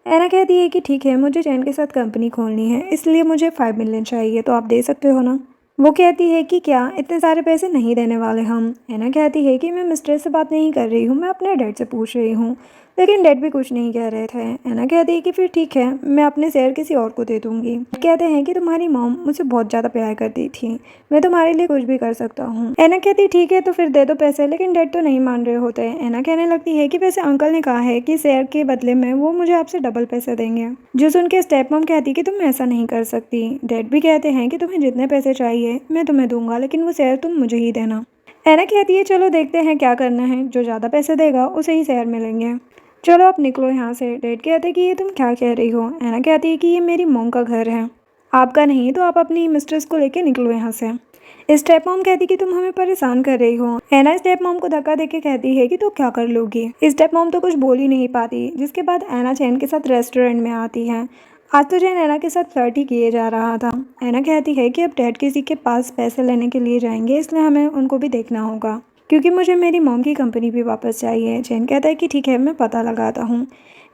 ऐना कहती है कि ठीक है, मुझे चैन के साथ कंपनी खोलनी है, इसलिए मुझे 5 मिलियन चाहिए, तो आप दे सकते हो ना। वो कहती है कि क्या इतने सारे पैसे नहीं देने वाले हम। ऐना कहती है कि मैं मिस्टर से बात नहीं कर रही हूँ, मैं अपने डैड से पूछ रही हूँ। लेकिन डैड भी कुछ नहीं कह रहे थे। ऐना कहती है कि फिर ठीक है, मैं अपने शेयर किसी और को दे दूंगी। कहते हैं कि तुम्हारी मॉम मुझे बहुत ज़्यादा प्यार करती थी, मैं तुम्हारे लिए कुछ भी कर सकता हूँ। ऐना कहती ठीक है तो फिर दे दो पैसे, लेकिन डैड तो नहीं मान रहे होते। ऐना कहने लगती है कि वैसे अंकल ने कहा है कि शेयर के बदले में वो मुझे आपसे डबल पैसे देंगे। जो सुन के स्टेप मॉम कहती कि तुम ऐसा नहीं कर सकती। डैड भी कहते हैं कि तुम्हें जितने पैसे चाहिए मैं तुम्हें दूंगा, लेकिन वो शेयर तुम मुझे ही देना। ऐना कहती है चलो देखते हैं क्या करना है, जो ज़्यादा पैसे देगा उसे ही शेयर मिलेंगे। चलो आप निकलो यहाँ से। डैड कहते कि ये तुम क्या कह रही हो। ऐना कहती है कि ये मेरी मॉम का घर है, आपका नहीं, तो आप अपनी मिस्ट्रेस को लेके निकलो यहाँ से। स्टेप मॉम कहती कि तुम हमें परेशान कर रही हो। ऐना स्टेप मॉम को धक्का देके कहती है कि तू क्या कर लोगी। स्टेप मॉम तो कुछ बोल ही नहीं पाती। जिसके बाद ऐना चैन के साथ रेस्टोरेंट में आती है। आज तो चैन ऐना के साथ फ्लर्ट ही किए जा रहा था। ऐना कहती है कि अब डैड किसी के पास पैसे लेने के लिए जाएंगे, इसलिए हमें उनको भी देखना होगा क्योंकि मुझे मेरी मॉम की कंपनी भी वापस चाहिए। चैन कहता है कि ठीक है, मैं पता लगाता हूँ।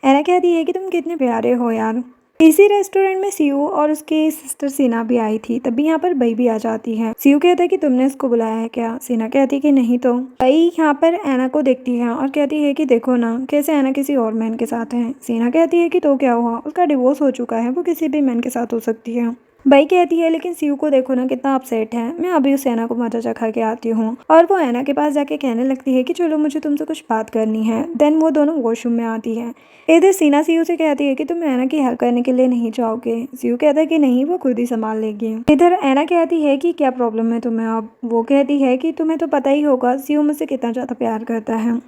ऐना कहती है कि तुम कितने प्यारे हो यार। इसी रेस्टोरेंट में सीयू और उसकी सिस्टर सीना भी आई थी। तभी यहाँ पर बई भी आ जाती है। सीयू कहता है कि तुमने इसको बुलाया है क्या। सीना कहती है कि नहीं तो। बई यहाँ पर ऐना को देखती है और कहती है कि देखो ना कैसे ऐना किसी और मैन के साथ है। सीना कहती है कि तो क्या हुआ, उसका डिवोर्स हो चुका है, वो किसी भी मैन के साथ हो सकती है। बई कहती है लेकिन सीयू को देखो ना कितना अपसेट है, मैं अभी उस ऐना को मजा चखा के आती हूँ। और वो ऐना के पास जाके कहने लगती है कि चलो मुझे तुमसे कुछ बात करनी है। देन वो दोनों वॉशरूम में आती है। इधर सीना सीयू से कहती है कि तुम ऐना की हेल्प करने के लिए नहीं जाओगे। सीयू कहता है कि नहीं, वो खुद ही संभाल लेगी। इधर ऐना कहती है कि क्या प्रॉब्लम है तुम्हें अब। वो कहती है कि तुम्हें तो पता ही होगा सीयू मुझसे कितना ज़्यादा प्यार करता है,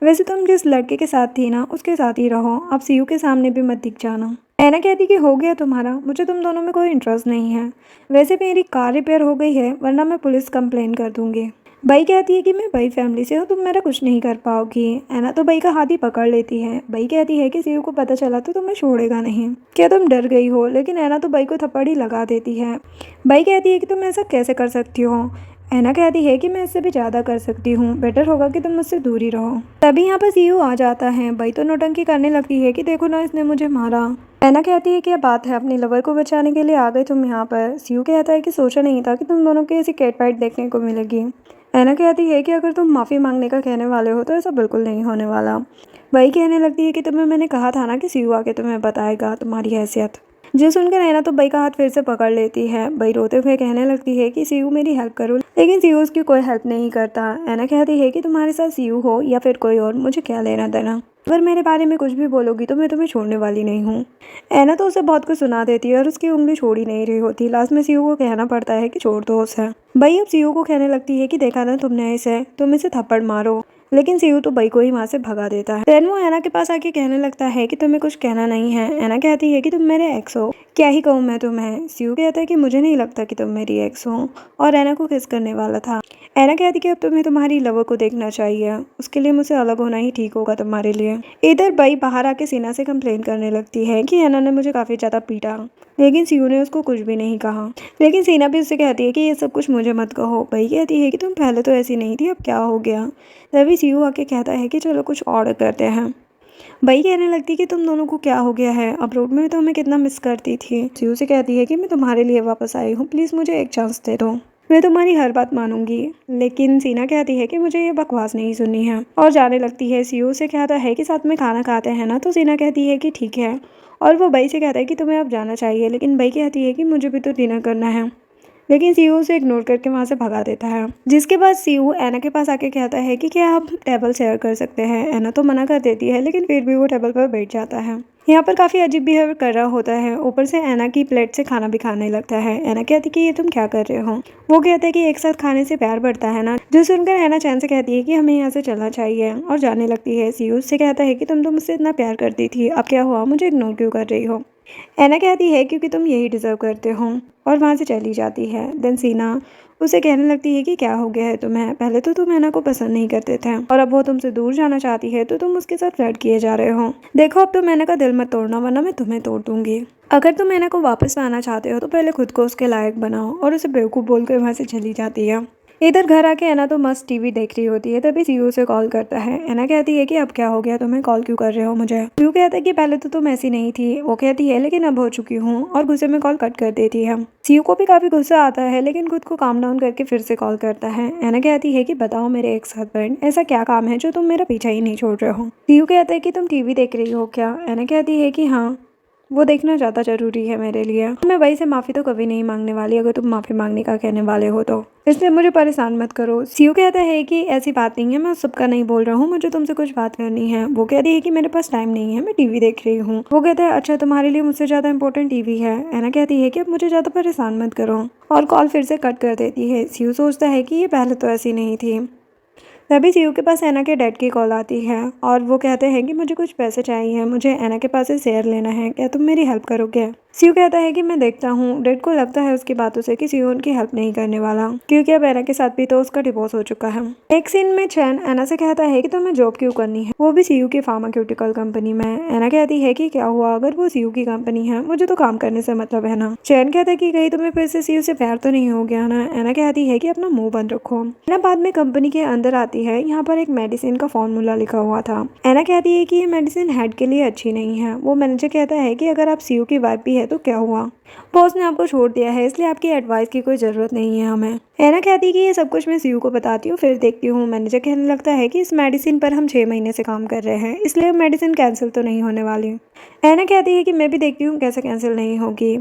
वैसे तुम जिस लड़के के साथ थी ना उसके साथ ही रहो, अब सीयू के सामने भी मत दिख जाना। ऐना कहती कि हो गया तुम्हारा, मुझे तुम दोनों में कोई इंटरेस्ट नहीं है, वैसे मेरी कार रिपेयर हो गई है, वरना मैं पुलिस कंप्लेन कर दूंगी। बई कहती है कि मैं बई फैमिली से हूँ, तुम मेरा कुछ नहीं कर पाओगी। ऐना तो बई का हाथ ही पकड़ लेती है। बई कहती है कि सीयू को पता चला तो तुम्हें छोड़ेगा नहीं, क्या तुम डर गई हो। लेकिन ऐना तो बई को थप्पड़ ही लगा देती है। बई कहती है कि तुम ऐसा कैसे कर सकती हो। ऐना कहती है कि मैं इससे भी ज़्यादा कर सकती हूँ, बेटर होगा कि तुम मुझसे दूर ही रहो। तभी यहाँ पर सीयू आ जाता है। बई तो नौटंकी करने लगती है कि देखो ना इसने मुझे मारा। ऐना कहती है कि अब बात है, अपने लवर को बचाने के लिए आ गए तुम यहाँ पर। सीयू कहता है कि सोचा नहीं था कि तुम दोनों की ऐसी कैट फाइट देखने को मिलेगी। ऐना कहती है कि अगर तुम माफ़ी मांगने का कहने वाले हो तो ऐसा बिल्कुल नहीं होने वाला। वही कहने लगती है कि तुम्हें मैंने कहा था ना कि सीयू आके तुम्हें बताएगा तुम्हारी हैसियत। जो सुनकर ऐना तो बई का हाथ फिर से पकड़ लेती है। बई रोते हुए कहने लगती है कि सीयू मेरी हेल्प करो, लेकिन सीयू उसकी कोई हेल्प नहीं करता। ऐना कहती है कि तुम्हारे साथ सीयू हो या फिर कोई और, मुझे क्या लेना देना। अगर मेरे बारे में कुछ भी बोलोगी तो मैं तुम्हें छोड़ने वाली नहीं हूँ। ऐना तो उसे बहुत कुछ सुना देती है और उसकी उंगली छोड़ ही नहीं रही होती। लास्ट में सीयू को कहना पड़ता है कि छोड़ दो उसे। बई अब सीयू को कहने लगती है कि देखा ना तुमने इसे, तुम इसे थप्पड़ मारो, लेकिन सीयू तो बई को ही वहाँ से भगा देता है। देन वो ऐना के पास आके कहने लगता है कि तुम्हें कुछ कहना नहीं है। ऐना कहती है कि तुम मेरे एक्स हो, क्या ही कहूँ मैं तुम्हें। सीयू कहता है कि मुझे नहीं लगता कि तुम मेरी एक्स हो, और ऐना को किस करने वाला था। ऐना कहती कि अब तुम्हें तुम्हारी लवर को देखना चाहिए, उसके लिए मुझसे अलग होना ही ठीक होगा तुम्हारे लिए। इधर बई बाहर आके सीना से कंप्लेन करने लगती है कि ऐना ने मुझे काफ़ी ज़्यादा पीटा, लेकिन सीयू ने उसको कुछ भी नहीं कहा। लेकिन सीना भी उससे कहती है कि ये सब कुछ मुझे मत कहो। बई कहती है कि तुम पहले तो ऐसी नहीं थी, अब क्या हो गया। तभी सीयू आके कहता है कि चलो कुछ ऑर्डर करते हैं। बई कहने लगती कि तुम दोनों को क्या हो गया है, अब रोड में तो मैं कितना मिस करती थी। सीयू से कहती है कि मैं तुम्हारे लिए वापस आई हूँ, प्लीज़ मुझे एक चांस दे दो, मैं तुम्हारी हर बात मानूंगी। लेकिन सीना कहती है कि मुझे ये बकवास नहीं सुननी है और जाने लगती है। सीयू से कहता है कि साथ में खाना खाते हैं ना, तो सीना कहती है कि ठीक है, और वो बई से कहता है कि तुम्हें अब जाना चाहिए, लेकिन बई कहती है कि मुझे भी तो डिनर करना है। लेकिन सीयू उसे इग्नोर करके वहाँ से भगा देता है। जिसके बाद सीयू ऐना के पास आके कहता है कि क्या आप टेबल शेयर कर सकते हैं। ऐना तो मना कर देती है, लेकिन फिर भी वो टेबल पर बैठ जाता है। यहाँ पर काफ़ी अजीब बिहेवियर कर रहा होता है, ऊपर से ऐना की प्लेट से खाना भी खाने लगता है। ऐना कहती कि ये तुम क्या कर रहे हो। वो कहता है कि एक साथ खाने से प्यार बढ़ता है ना। जो सुनकर ऐना चैन से कहती है कि हमें यहाँ से चलना चाहिए, और जाने लगती है। सीयू उससे कहता है कि तुम तो मुझसे इतना प्यार करती थी, अब क्या हुआ, मुझे इग्नोर क्यों कर रही हो। ऐना कहती है क्योंकि तुम यही डिजर्व करते हो, और वहाँ से चली जाती है। देन सीना उसे कहने लगती है कि क्या हो गया है तुम्हें, पहले तो तुम ऐना को पसंद नहीं करते थे, और अब वो तुमसे दूर जाना चाहती है तो तुम उसके साथ फ्लर्ट किए जा रहे हो। देखो अब तुम ऐना का दिल मत तोड़ना, वरना मैं तुम्हें तोड़ दूंगी। अगर तुम ऐना को वापस लाना चाहते हो तो पहले खुद को उसके लायक बनाओ, और उसे बेवकूफ़ बोलकर वहाँ से चली जाती है। इधर घर आके ऐना तो मस्त टीवी देख रही होती है, तभी सीयू से कॉल करता है। ऐना कहती है कि अब क्या हो गया, तुम्हें कॉल क्यों कर रहे हो मुझे। सीयू कहता है कि पहले तो तुम ऐसी नहीं थी। वो कहती है लेकिन अब हो चुकी हूँ, और गुस्से में कॉल कट कर देती है। सीयू को भी काफी गुस्सा आता है, लेकिन खुद को काम डाउन करके फिर से कॉल करता है। ऐना कहती है कि बताओ मेरे एक्स हस्बैंड, ऐसा क्या काम है जो तुम मेरा पीछा ही नहीं छोड़ रहे हो। सीयू कहता है कि तुम टीवी देख रही हो क्या। ऐना कहती है कि हाँ, वो देखना ज़्यादा ज़रूरी है मेरे लिए। मैं वही से माफ़ी तो कभी नहीं मांगने वाली, अगर तुम माफ़ी मांगने का कहने वाले हो तो, इसलिए मुझे परेशान मत करो। सीयू कहता है कि ऐसी बात नहीं है, मैं उस सबका नहीं बोल रहा हूँ, मुझे तुमसे कुछ बात करनी है। वो कहती है कि मेरे पास टाइम नहीं है, मैं टीवी देख रही हूँ। वो कहता है अच्छा, तुम्हारे लिए मुझसे ज़्यादा इंपॉर्टेंट टीवी है। ऐना कहती है कि अब मुझे ज़्यादा परेशान मत करो, और कॉल फिर से कट कर देती है। सीयू सोचता है कि ये पहले तो ऐसी नहीं थी। तभी सीयू के पास ऐना के डैड की कॉल आती है, और वो कहते हैं कि मुझे कुछ पैसे चाहिए, मुझे ऐना के पास से शेयर लेना है, क्या तुम मेरी हेल्प करोगे। सीयू कहता है कि मैं देखता हूँ। डैड को लगता है उसकी बातों से कि सीयू उनकी हेल्प नहीं करने वाला, क्योंकि अब ऐना के साथ भी तो उसका डिवोर्स हो चुका है। एक सीन में चैन ऐना से कहता है कि तुम्हें जॉब क्यों करनी है, वो भी सीयू की फार्मास्यूटिकल कंपनी में। ऐना कहती है कि क्या हुआ, अगर वो सीयू की कंपनी है, मुझे तो काम करने से मतलब है ना। चैन कहता है कि कहीं तुम्हें फिर से सीयू से प्यार तो नहीं हो गया ना। ऐना कहती है कि अपना मुंह बंद रखो। ऐना बाद में कंपनी के अंदर आती है, यहाँ पर एक मेडिसिन का फॉर्मूला लिखा हुआ था। ऐना कहती है कि ये मेडिसिन हेड के लिए अच्छी नहीं है। वो मैनेजर कहता है कि अगर आप सीयू की वाइफ भी है तो क्या हुआ, बॉस ने आपको छोड़ दिया है, इसलिए आपकी एडवाइस की कोई ज़रूरत नहीं है हमें। ऐना कहती है कि ये सब कुछ मैं सीयू को बताती हूँ, फिर देखती हूँ। मैनेजर कहने लगता है कि इस मेडिसिन पर हम 6 महीने से काम कर रहे हैं, इसलिए मेडिसिन कैंसिल तो नहीं होने वाली। ऐना कहती है कि मैं भी देखती हूँ कैसे कैंसिल नहीं होगी।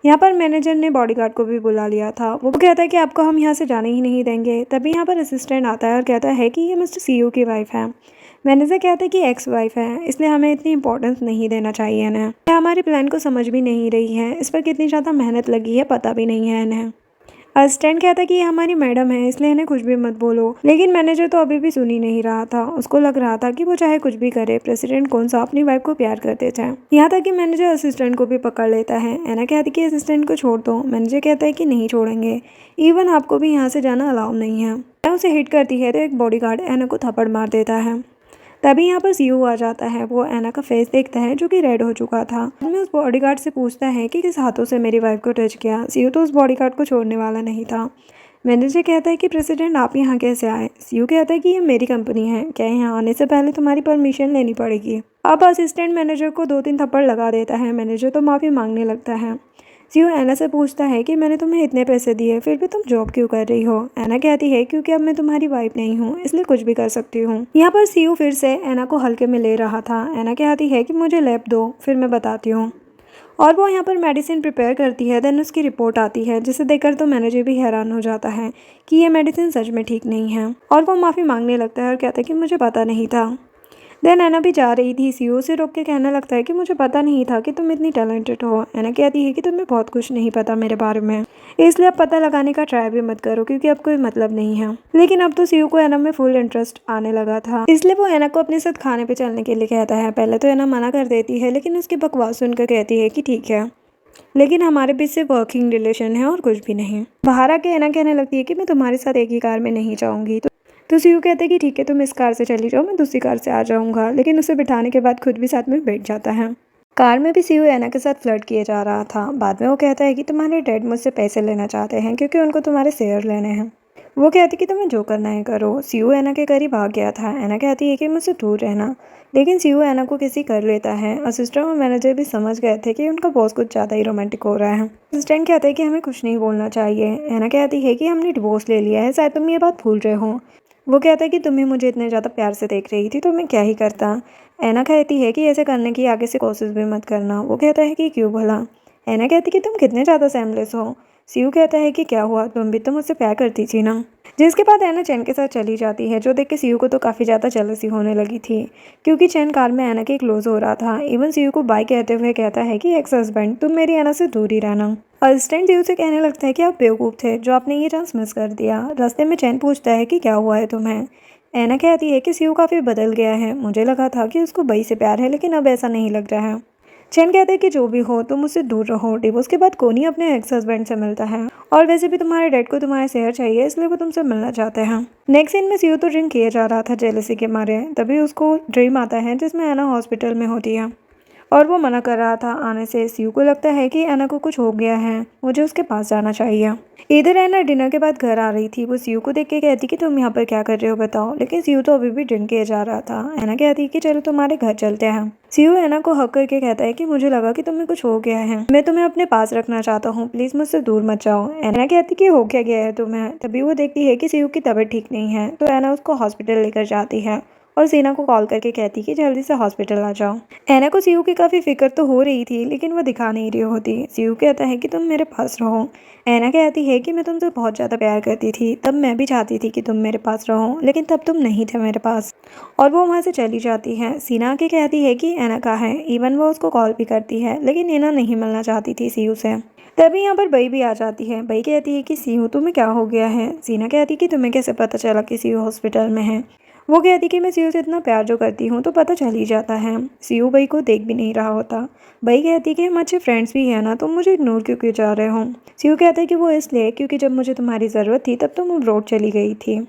यहाँ पर मैनेजर ने बॉडीगार्ड को भी बुला लिया था। वो कहता है कि आपको हम यहाँ से जाने ही नहीं देंगे। तभी यहाँ पर असिस्टेंट आता है और कहता है कि ये मिस्टर सीयू की वाइफ है। मैनेजर कहता है कि एक्स वाइफ है, इसलिए हमें इतनी इंपॉर्टेंस नहीं देना चाहिए इन्हें। ये हमारे प्लान को समझ भी नहीं रही है, इस पर कितनी ज़्यादा मेहनत लगी है पता भी नहीं है इन्हें। असिस्टेंट कहता है कि ये हमारी मैडम है, इसलिए इन्हें कुछ भी मत बोलो। लेकिन मैनेजर तो अभी भी सुन ही नहीं रहा था। उसको लग रहा था कि वो चाहे कुछ भी करे, प्रेसिडेंट कौन सा अपनी वाइफ को प्यार करते थे। यहाँ तक कि मैनेजर असिस्टेंट को भी पकड़ लेता है। ऐना कहती है कि असिस्टेंट को छोड़ दो। मैनेजर कहता है कि नहीं छोड़ेंगे, इवन आपको भी यहाँ से जाना अलाउ नहीं है। ऐना उसे हिट करती है तो एक बॉडीगार्ड ऐना को थप्पड़ मार देता है। तभी यहाँ पर सीयू आ जाता है। वो ऐना का फेस देखता है जो कि रेड हो चुका था। मैं उस बॉडीगार्ड से पूछता है कि किस हाथों से मेरी वाइफ को टच किया। सीयू तो उस बॉडीगार्ड को छोड़ने वाला नहीं था। मैनेजर कहता है कि प्रेसिडेंट आप यहाँ कैसे आए। सीयू कहता है कि ये मेरी कंपनी है, क्या यहाँ आने से पहले तुम्हारी परमिशन लेनी पड़ेगी। अब असिस्टेंट मैनेजर को 2-3 थप्पड़ लगा देता है। मैनेजर तो माफ़ी मांगने लगता है। सीयू ऐना से पूछता है कि मैंने तुम्हें इतने पैसे दिए, फिर भी तुम जॉब क्यों कर रही हो। ऐना कहती है क्योंकि अब मैं तुम्हारी वाइफ नहीं हूँ, इसलिए कुछ भी कर सकती हूँ। यहाँ पर सीयू फिर से ऐना को हल्के में ले रहा था। ऐना कहती है कि मुझे लैप दो, फिर मैं बताती हूँ। और वो यहाँ पर मेडिसिन प्रिपेयर करती है। देन उसकी रिपोर्ट आती है जिसे देखकर तो मैनेजर भी हैरान हो जाता है कि ये मेडिसिन सच में ठीक नहीं है और वो माफ़ी मांगने लगता है और कहता है कि मुझे पता नहीं था। देन ऐना भी जा रही थी, सीईओ से रोक के कहने लगता है कि मुझे पता नहीं था कि तुम इतनी टैलेंटेड हो। ऐना कहती है कि तुम्हें बहुत कुछ नहीं पता मेरे बारे में, इसलिए अब पता लगाने का ट्राई भी मत करो क्योंकि अब कोई मतलब नहीं है। लेकिन अब तो सीईओ को ऐना में फुल इंटरेस्ट आने लगा था, इसलिए वो ऐना को अपने साथ खाने पे चलने के लिए कहता है। पहले तो ऐना मना कर देती है लेकिन उसकी बकवास सुनकर कहती है कि ठीक है, लेकिन हमारे बीच सिर्फ वर्किंग रिलेशन है और कुछ भी नहीं। बाहर आके ऐना कहने लगती है कि मैं तुम्हारे साथ एक ही कार में नहीं जाऊंगी। तो सीयू कहते हैं कि ठीक है, तुम इस कार से चली जाओ, मैं दूसरी कार से आ जाऊंगा। लेकिन उसे बिठाने के बाद खुद भी साथ में बैठ जाता है। कार में भी सीयू ऐना के साथ फ्लर्ट किया जा रहा था। बाद में वो कहता है कि तुम्हारे डैड मुझसे पैसे लेना चाहते हैं क्योंकि उनको तुम्हारे शेयर लेने हैं। वो कहती कि तुम्हें जो करना है करो। सीयू ऐना के करीब आ गया था। ऐना कहती है कि मुझसे दूर रहना, लेकिन सीयू ऐना को किसी कर लेता है। असिस्टेंट और मैनेजर भी समझ गए थे कि उनका बॉस कुछ ज़्यादा ही रोमांटिक हो रहा है। असिस्टेंट कहता है कि हमें कुछ नहीं बोलना चाहिए। ऐना कहती है कि हमने डिवोर्स ले लिया है, शायद तुम ये बात भूल रहे हो। वो कहता है कि तुम ही मुझे इतने ज़्यादा प्यार से देख रही थी तो मैं क्या ही करता। ऐना कहती है कि ऐसे करने की आगे से कोशिश भी मत करना। वो कहता है कि क्यों भला। ऐना कहती है कि तुम कितने ज़्यादा सेमलेस हो। सीयू कहता है कि क्या हुआ, तुम भी तो मुझसे प्यार करती थी ना। जिसके बाद ऐना चैन के साथ चली जाती है, जो देख के सीयू को तो काफ़ी ज़्यादा जेलसी होने लगी थी क्योंकि चैन कार में ऐना के क्लोज हो रहा था। इवन सीयू को बाय कहते हुए कहता है कि एक्स हस्बैंड, तुम मेरी ऐना से दूर ही रहना। असिस्टेंट सीयू से कहने लगता है कि आप बेवकूफ़ थे जो आपने ये चांस मिस कर दिया। रास्ते में चैन पूछता है कि क्या हुआ है तुम्हें। ऐना कहती है कि सीयू काफ़ी बदल गया है, मुझे लगा था कि उसको बई से प्यार है लेकिन अब ऐसा नहीं लग रहा है। चैन कहते हैं कि जो भी हो तुम मुझसे दूर रहो। डिवोर्स के बाद कोनी अपने एक्स हस्बैंड से मिलता है और वैसे भी तुम्हारे डैड को तुम्हारे शेयर चाहिए, इसलिए वो तुमसे मिलना चाहते हैं। नेक्स्ट सीन में सीयू तो ड्रिंक किया जा रहा था जेलसी के मारे। तभी उसको ड्रीम आता है जिसमें ऐना हॉस्पिटल में होती है और वो मना कर रहा था आने से। सीयू को लगता है कि ऐना को कुछ हो गया है, मुझे उसके पास जाना चाहिए। इधर ऐना डिनर के बाद घर आ रही थी। वो सीयू को देख के कहती कि तुम यहाँ पर क्या कर रहे हो बताओ, लेकिन सीयू तो अभी भी ड्रिंक किया जा रहा था। ऐना कहती कि चलो तुम्हारे घर चलते हैं। सीयू ऐना को हक करके कहता है कि मुझे लगा कि तुम्हें कुछ हो गया है, मैं तुम्हें अपने पास रखना चाहता हूँ, प्लीज मुझसे दूर मत जाओ। ऐना कहती कि हो क्या गया है तुम्हें। तभी वो देखती है कि सीयू की तबीयत ठीक नहीं है, तो ऐना उसको हॉस्पिटल लेकर जाती है और सीना को कॉल करके कहती कि जल्दी से हॉस्पिटल आ जाओ। ऐना को सीयू की काफ़ी फिक्र तो हो रही थी लेकिन वो दिखा नहीं रही होती। सीयू कहता है कि तुम मेरे पास रहो। ऐना कहती है कि मैं तुमसे बहुत ज़्यादा प्यार करती थी, तब मैं भी चाहती थी कि तुम मेरे पास रहो, लेकिन तब तुम नहीं थे मेरे पास। और वो वहाँ से चली जाती है। सीना आके कहती है कि ऐना कहाँ है। इवन वो उसको कॉल भी करती है लेकिन ऐना नहीं मिलना चाहती थी सीयू से। तभी यहाँ पर बई भी आ जाती है। बई कहती है कि सीयू तुम्हें क्या हो गया है। सीना कहती है कि तुम्हें कैसे पता चला कि सीयू हॉस्पिटल में है। वो कहती कि मैं सीयू से इतना प्यार जो करती हूँ तो पता चल ही जाता है। सीयू बई को देख भी नहीं रहा होता। बई कहती कि हम अच्छे फ्रेंड्स भी हैं ना, तुम मुझे इग्नोर क्यों किए जा रहे हो। सीयू कहता है कि वो इसलिए क्योंकि जब मुझे तुम्हारी ज़रूरत थी तब तुम अब्रॉड चली गई थी।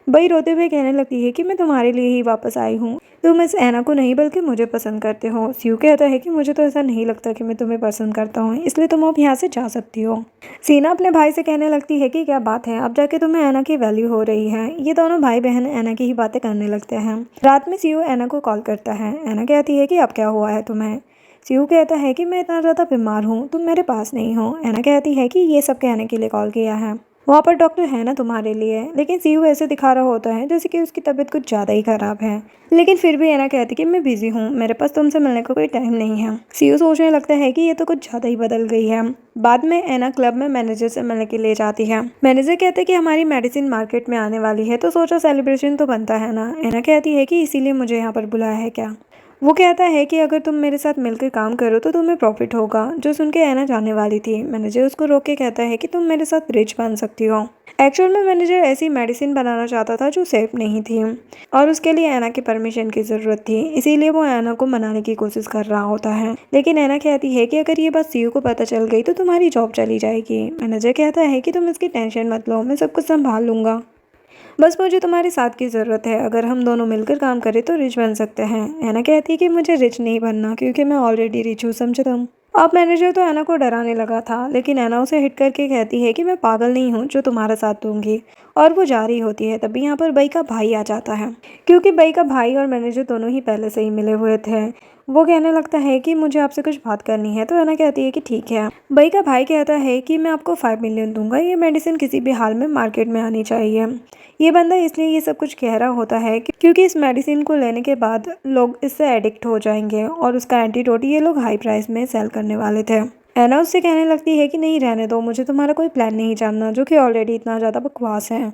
बई रोते हुए कहने लगती है कि मैं तुम्हारे लिए ही वापस आई हूँ, तुम इस ऐना को नहीं बल्कि मुझे पसंद करते हो। सीयू कहता है कि मुझे तो ऐसा नहीं लगता कि मैं तुम्हें पसंद करता हूँ, इसलिए तुम अब यहाँ से जा सकती हो। सीना अपने भाई से कहने लगती है कि क्या बात है, अब जाके तुम्हें ऐना की वैल्यू हो रही है। ये दोनों भाई बहन ऐना की ही बातें करने लगते हैं। रात में सीयू ऐना को कॉल करता है। ऐना कहती है कि अब क्या हुआ है तुम्हें। सीयू कहता है कि मैं इतना ज़्यादा बीमार हूँ, तुम मेरे पास नहीं हो। ऐना कहती है कि ये सब कहने के लिए कॉल किया है, वहाँ पर डॉक्टर है ना तुम्हारे लिए। लेकिन सीयू ऐसे दिखा रहा होता है जैसे कि उसकी तबीयत कुछ ज़्यादा ही ख़राब है, लेकिन फिर भी ऐना कहती कि मैं बिजी हूँ, मेरे पास तुमसे मिलने का कोई टाइम नहीं है। सीयू सोचने लगता है कि ये तो कुछ ज़्यादा ही बदल गई है। बाद में ऐना क्लब में मैनेजर से मिलने के लिए जाती है। मैनेजर कहते हैं कि हमारी मेडिसिन मार्केट में आने वाली है, तो सोचा सेलिब्रेशन तो बनता है ना। ऐना कहती है कि इसीलिए मुझे यहाँ पर बुलाया है क्या। वो कहता है कि अगर तुम मेरे साथ मिलकर काम करो तो तुम्हें प्रॉफिट होगा। जो सुन के ऐना जाने वाली थी। मैनेजर उसको रोक के कहता है कि तुम मेरे साथ रिच बन सकती हो। एक्चुअल में मैनेजर ऐसी मेडिसिन बनाना चाहता था जो सेफ नहीं थी और उसके लिए ऐना की परमिशन की ज़रूरत थी, इसीलिए वो ऐना को मनाने की कोशिश कर रहा होता है। लेकिन ऐना कहती है कि अगर ये बात सीयू को पता चल गई तो तुम्हारी जॉब चली जाएगी। मैनेजर कहता है कि तुम इसकी टेंशन मत लो, मैं सब कुछ संभाल लूँगा, बस मुझे तुम्हारे साथ की ज़रूरत है। अगर हम दोनों मिलकर काम करें तो रिच बन सकते हैं। ऐना कहती है कि मुझे रिच नहीं बनना क्योंकि मैं ऑलरेडी रिच हूँ, समझे तुम। अब मैनेजर तो ऐना को डराने लगा था, लेकिन ऐना उसे हिट करके कहती है कि मैं पागल नहीं हूँ जो तुम्हारा साथ दूंगी, और वो जा रही होती है। तभी यहाँ पर बई का भाई आ जाता है, क्योंकि बई का भाई और मैनेजर दोनों ही पहले से ही मिले हुए थे। वो कहने लगता है कि मुझे आपसे कुछ बात करनी है, तो ऐना कहती है कि ठीक है। बई का भाई कहता है कि मैं आपको 5 मिलियन दूंगा, ये मेडिसिन किसी भी हाल में मार्केट में आनी चाहिए। ये बंदा इसलिए ये सब कुछ कह रहा होता है क्योंकि इस मेडिसिन को लेने के बाद लोग इससे एडिक्ट हो जाएंगे और उसका एंटीडोट ये लोग हाई प्राइस में सेल करने वाले थे। एना उससे कहने लगती है कि नहीं रहने दो, मुझे तुम्हारा कोई प्लान नहीं जानना जो कि ऑलरेडी इतना ज़्यादा बकवास है।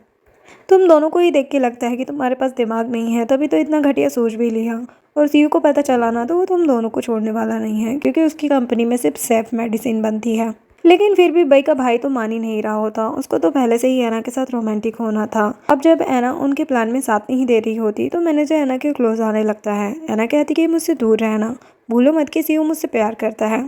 तुम दोनों को ही देख के लगता है कि तुम्हारे पास दिमाग नहीं है, तभी तो इतना घटिया सोच भी लिया। और सीयू को पता चला ना तो वो तुम दोनों को छोड़ने वाला नहीं है क्योंकि उसकी कंपनी में सिर्फ सेफ मेडिसिन बनती है। लेकिन फिर भी बई का भाई तो मान ही नहीं रहा होता, उसको तो पहले से ही एना के साथ रोमांटिक होना था। अब जब एना उनके प्लान में साथ नहीं दे रही होती तो मैनेजर एना के क्लोज आने लगता है। एना कहती कि मुझसे दूर रहना, भूलो मत कि सीयू मुझसे प्यार करता है।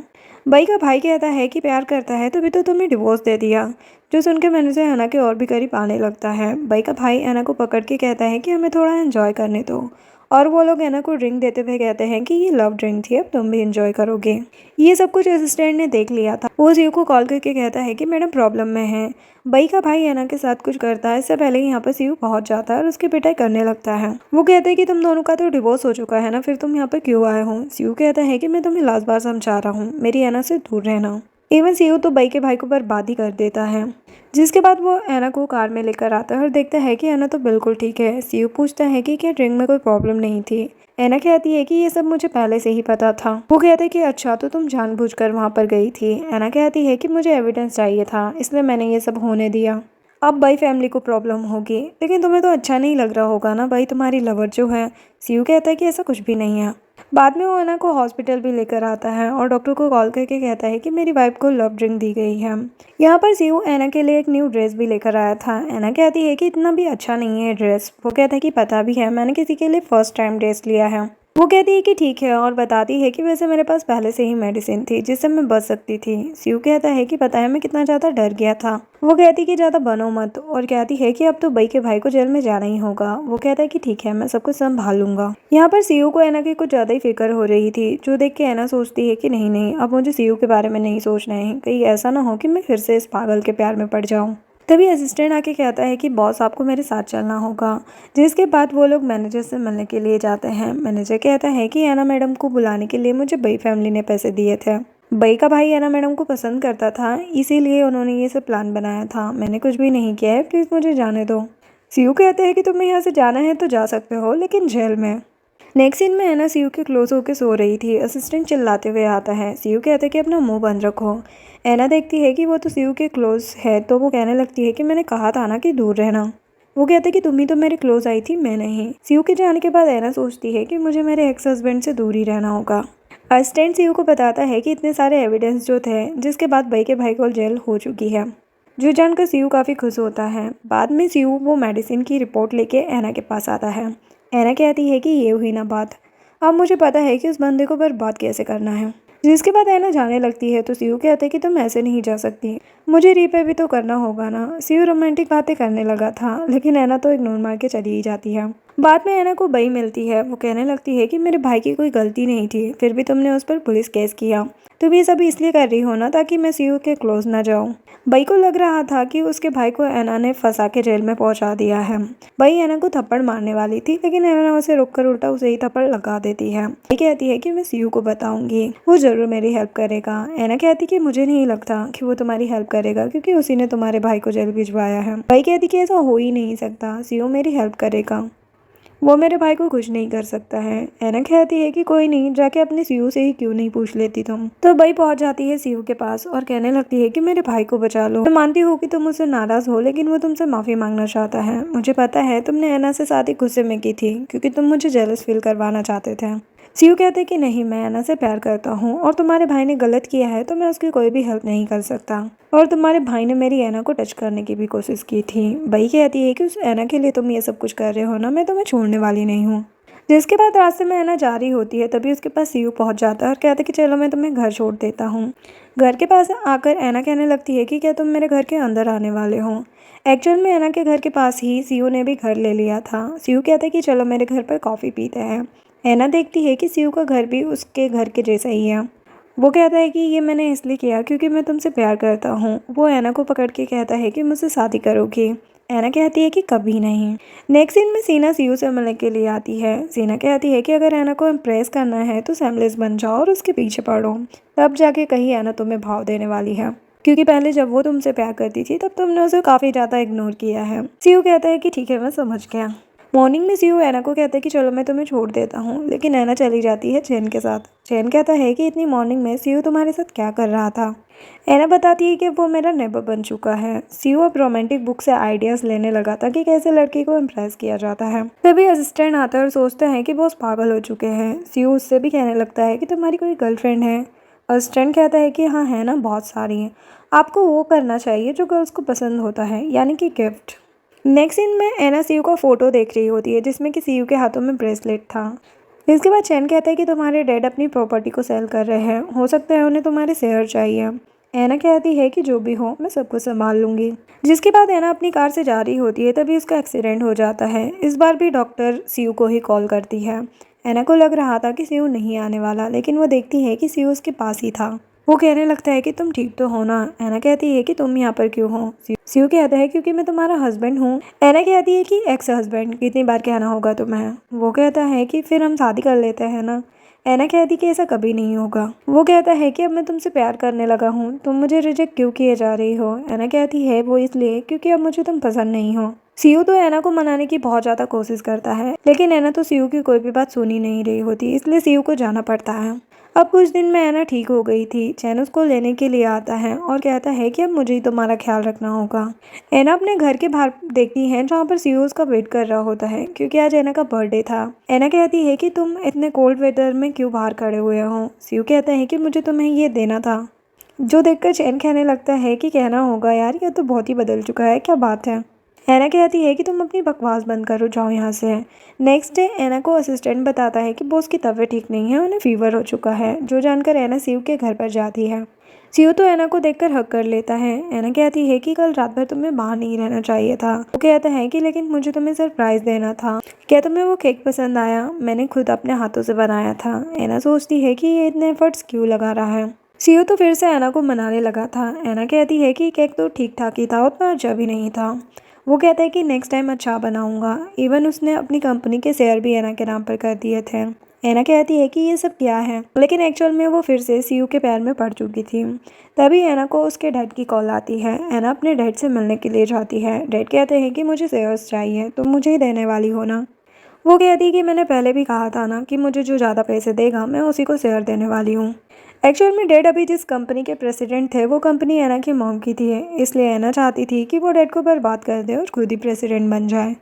बई का भाई कहता है कि प्यार करता है तभी तो तुम्हें डिवोर्स दे दिया, जो सुनकर मैनेजर एना के और भी करीब आने लगता है। बई का भाई एना को पकड़ के कहता है कि हमें थोड़ा एंजॉय करने दो, और वो लोग एना को ड्रिंक देते हुए कहते हैं कि ये लव ड्रिंक थी, अब तुम भी एंजॉय करोगे। ये सब कुछ असिस्टेंट ने देख लिया था। वो सीयू को कॉल करके कहता है कि मैडम प्रॉब्लम में है। बई का भाई एना के साथ कुछ करता है, इससे पहले यहाँ पर सीयू पहुंच जाता है और उसकी पिटाई करने लगता है। वो कहते हैं कि तुम दोनों का तो डिवोर्स हो चुका है ना, फिर तुम यहाँ पर क्यों आए हो। सीयू कहता है कि मैं तुम्हें लास्ट बार समझा रहा हूँ, मेरी एना से दूर रहना। इवन सीयू तो बई के भाई को बर्बाद ही कर देता है। जिसके बाद वो एना को कार में लेकर आता है और देखता है कि एना तो बिल्कुल ठीक है। सीयू पूछता है कि क्या ड्रिंक में कोई प्रॉब्लम नहीं थी। एना कहती है कि ये सब मुझे पहले से ही पता था। वो कहते हैं कि अच्छा तो तुम जानबूझकर वहाँ पर गई थी। एना कहती है कि मुझे एविडेंस चाहिए था, इसलिए मैंने ये सब होने दिया। अब भाई फैमिली को प्रॉब्लम होगी, लेकिन तुम्हें तो अच्छा नहीं लग रहा होगा ना भाई तुम्हारी लवर जो है। सीयू कहता है कि ऐसा कुछ भी नहीं है। बाद में वो एना को हॉस्पिटल भी लेकर आता है और डॉक्टर को कॉल करके कहता है कि मेरी वाइफ को लव ड्रिंक दी गई है। यहाँ पर सीयू एना के लिए एक न्यू ड्रेस भी लेकर आया था। एना कहती है कि इतना भी अच्छा नहीं है ड्रेस। वो कहता है कि पता भी है, मैंने किसी के लिए फर्स्ट टाइम ड्रेस लिया है। वो कहती है कि ठीक है और बताती है कि वैसे मेरे पास पहले से ही मेडिसिन थी जिससे मैं बच सकती थी। सीयू कहता है कि पता है मैं कितना ज़्यादा डर गया था। वो कहती कि ज़्यादा बनो मत और कहती है कि अब तो बई के भाई को जेल में जाना ही होगा। वो कहता है कि ठीक है मैं सब कुछ संभाल लूंगा। यहाँ पर सीयू को एना की कुछ ज़्यादा ही फिक्र हो रही थी, जो देख के एना सोचती है कि नहीं नहीं अब मुझे सीयू के बारे में नहीं सोचना है, कहीं ऐसा ना हो कि मैं फिर से इस पागल के प्यार में पड़ जाऊँ। तभी असिस्टेंट आके कहता है कि बॉस आपको मेरे साथ चलना होगा। जिसके बाद वो लोग मैनेजर से मिलने के लिए जाते हैं। मैनेजर कहता है कि एना मैडम को बुलाने के लिए मुझे बई फैमिली ने पैसे दिए थे। बई का भाई एना मैडम को पसंद करता था, इसीलिए उन्होंने ये सब प्लान बनाया था। मैंने कुछ भी नहीं किया है, प्लीज़ मुझे जाने दो। सीयू कहते हैं कि तुम्हें यहाँ से जाना है तो जा सकते हो, लेकिन जेल में। नेक्स्ट सीन में एना सीयू के क्लोज होकर सो रही थी। असिस्टेंट चिल्लाते हुए आता है। सीयू कहते हैं कि अपना मुंह बंद रखो। एना देखती है कि वो तो सीयू के क्लोज है, तो वो कहने लगती है कि मैंने कहा था ना कि दूर रहना। वो कहते कि तुम ही तो मेरे क्लोज आई थी, मैं नहीं। सीयू के जाने के बाद एना सोचती है कि मुझे मेरे एक्स हस्बैंड से दूर ही रहना होगा। असिस्टेंट सीयू को बताता है कि इतने सारे एविडेंस जो थे, जिसके बाद बई के भाई को जेल हो चुकी है, जो जानकर सीयू काफ़ी खुश होता है। बाद में सीयू वो मेडिसिन की रिपोर्ट लेके एना के पास आता है। एना कहती है कि ये हुई ना बात, अब मुझे पता है कि उस बंदे को बर्बाद कैसे करना है। जिसके बाद एना जाने लगती है तो सीयू कहते हैं कि तुम ऐसे नहीं जा सकती, मुझे रीपे भी तो करना होगा ना। सीयू रोमांटिक बातें करने लगा था, लेकिन एना तो इग्नोर मार के चली ही जाती है। बाद में एना को बई मिलती है। वो कहने लगती है कि मेरे भाई की कोई गलती नहीं थी, फिर भी तुमने उस पर पुलिस केस किया। तुम ये सब इसलिए कर रही हो ना ताकि मैं सीयू के क्लोज ना जाऊँ। बई को लग रहा था कि उसके भाई को एना ने फंसा के जेल में पहुंचा दिया है। बई एना को थप्पड़ मारने वाली थी, लेकिन एना उसे रोककर उल्टा उसे ही थप्पड़ लगा देती है। बई कहती है कि मैं सीयू को बताऊंगी, वो जरूर मेरी हेल्प करेगा। एना कहती कि मुझे नहीं लगता कि वो तुम्हारी हेल्प करेगा, क्योंकि उसी ने तुम्हारे भाई को जेल भिजवाया है। बई कहती कि ऐसा हो ही नहीं सकता, सीयू मेरी हेल्प करेगा, वो मेरे भाई को कुछ नहीं कर सकता है। एना कहती है कि कोई नहीं, जाके अपने सीयू से ही क्यों नहीं पूछ लेती तुम। तो बई पहुंच जाती है सीयू के पास और कहने लगती है कि मेरे भाई को बचा लो। मैं मानती हूँ कि तुम मुझसे नाराज हो, लेकिन वो तुमसे माफी मांगना चाहता है। मुझे पता है तुमने एना से शादी गुस्से में की थी, क्योंकि तुम मुझे जेलस फील करवाना चाहते थे। सीयू कहते कि नहीं, मैं एना से प्यार करता हूँ और तुम्हारे भाई ने गलत किया है तो मैं उसकी कोई भी हेल्प नहीं कर सकता, और तुम्हारे भाई ने मेरी एना को टच करने की भी कोशिश की थी। बई कहती है कि उस एना के लिए तुम ये सब कुछ कर रहे हो ना, मैं तुम्हें छोड़ने वाली नहीं हूँ। जिसके बाद रास्ते में एना जा रही होती है, तभी उसके पास सीयू पहुंच जाता है और कहता है कि चलो मैं तुम्हें घर छोड़ देता हूँ। घर के पास आकर एना कहने लगती है कि क्या तुम मेरे घर के अंदर आने वाले हो। एक्चुअल में एना के घर के पास ही सीयू ने भी घर ले लिया था। सीयू कहता है कि चलो मेरे घर पर कॉफ़ी पीते हैं। एना देखती है कि सीयू का घर भी उसके घर के जैसा ही है। वो कहता है कि ये मैंने इसलिए किया क्योंकि मैं तुमसे प्यार करता हूँ। वो एना को पकड़ के कहता है कि मुझसे शादी करोगी। एना कहती है कि कभी नहीं। नेक्स्ट सीन में सीना सीयू से मिलने के लिए आती है। सीना कहती है कि अगर एना को इम्प्रेस करना है तो सेमलेस बन जाओ और उसके पीछे पड़ो, तब जाके कहीं एना तुम्हें भाव देने वाली है। क्योंकि पहले जब वो तुमसे प्यार करती थी तब तुमने उसे काफ़ी ज़्यादा इग्नोर किया है। सीयू कहता है कि ठीक है, मैं समझ गया। मॉर्निंग में सीयू एना को कहता है कि चलो मैं तुम्हें छोड़ देता हूँ, लेकिन एना चली जाती है चैन के साथ। चैन कहता है कि इतनी मॉर्निंग में सीयू तुम्हारे साथ क्या कर रहा था। एना बताती है कि वो मेरा नेबर बन चुका है। सीयू अब रोमांटिक बुक से आइडियाज़ लेने लगा था कि कैसे लड़की को इम्प्रेस किया जाता है। तभी असिस्टेंट आता है और सोचता है कि बॉस पागल हो चुके हैं। सीयू उससे भी कहने लगता है कि तुम्हारी कोई गर्लफ्रेंड है। असिस्टेंट कहता है कि हाँ है ना, बहुत सारी हैं। आपको वो करना चाहिए जो गर्ल्स को पसंद होता है, यानी कि गिफ्ट। नेक्स्ट सीन में एना सीयू का फोटो देख रही होती है जिसमें कि सीयू के हाथों में ब्रेसलेट था। इसके बाद चैन कहता है कि तुम्हारे डैड अपनी प्रॉपर्टी को सेल कर रहे हैं, हो सकता है उन्हें तुम्हारे शेयर चाहिए। एना कहती है कि जो भी हो मैं सब कुछ संभाल लूंगी। जिसके बाद एना अपनी कार से जा रही होती है, तभी उसका एक्सीडेंट हो जाता है। इस बार भी डॉक्टर सीयू को ही कॉल करती है। एना को लग रहा था कि सीयू नहीं आने वाला, लेकिन वो देखती है कि सीयू उसके पास ही था। वो कहने लगता है कि तुम ठीक तो हो ना। एना कहती है कि तुम यहाँ पर क्यों हो। सीयू कहता है क्योंकि मैं तुम्हारा हस्बैंड हूँ। एना कहती है कि एक्स हस्बैंड, कितनी बार कहना होगा तुम्हें। वो कहता है कि फिर हम शादी कर लेते हैं ना। एना कहती कि ऐसा कभी नहीं होगा। वो कहता है कि अब मैं तुमसे प्यार करने लगा हूँ, तुम मुझे रिजेक्ट क्यों किए जा रही हो। एना कहती है वो इसलिए क्योंकि अब मुझे तुम पसंद नहीं हो। सीयू तो एना को मनाने की बहुत ज़्यादा कोशिश करता है, लेकिन एना तो सीयू की कोई भी बात सुन ही नहीं रही होती, इसलिए सीयू को जाना पड़ता है। अब कुछ दिन में एना ठीक हो गई थी। चैन उसको लेने के लिए आता है और कहता है कि अब मुझे ही तुम्हारा ख्याल रखना होगा। एना अपने घर के बाहर देखती है जहाँ पर सीयू उसका वेट कर रहा होता है, क्योंकि आज एना का बर्थडे था। एना कहती है कि तुम इतने कोल्ड वेदर में क्यों बाहर खड़े हुए हो। सीयू कहता है कि मुझे तुम्हें ये देना था, जो देखकर चैन कहने लगता है कि कहना होगा यार, ये तो बहुत ही बदल चुका है, क्या बात है। एना कहती है कि तुम अपनी बकवास बंद करो, जाओ यहाँ से। नेक्स्ट डे एना को असिस्टेंट बताता है कि बॉस की तबीयत ठीक नहीं है, उन्हें फीवर हो चुका है, जो जानकर एना सीयू के घर पर जाती है। सीयू तो एना को देखकर हक कर लेता है। एना कहती है कि कल रात भर तुम्हें बाहर नहीं रहना चाहिए था। वो कहता है कि लेकिन मुझे तुम्हें सरप्राइज देना था। क्या तुम्हें वो केक पसंद आया? मैंने खुद अपने हाथों से बनाया था। एना सोचती है कि ये इतने एफर्ट्स क्यों लगा रहा है। सीयू तो फिर से एना को मनाने लगा था। एना कहती है कि केक तो ठीक ठाक ही था, उतना अच्छा भी नहीं था। वो कहता है कि नेक्स्ट टाइम अच्छा बनाऊंगा। इवन उसने अपनी कंपनी के शेयर भी एना के नाम पर कर दिए थे। एना कहती है कि ये सब क्या है, लेकिन एक्चुअल में वो फिर से सीयू के पैर में पड़ चुकी थी। तभी एना को उसके डैड की कॉल आती है। एना अपने डैड से मिलने के लिए जाती है। डैड कहते हैं कि मुझे शेयर्स चाहिए, तुम मुझे ही देने वाली हो ना। वो कहती है कि मैंने पहले भी कहा था ना कि मुझे जो ज़्यादा पैसे देगा मैं उसी को शेयर देने वाली हूँ। एक्चुअल में डैड अभी जिस कंपनी के प्रेसिडेंट थे वो कंपनी एना की मॉम की थी, इसलिए एना चाहती थी कि वो डैड को बर्बाद कर दे और खुद ही प्रेसिडेंट बन जाए।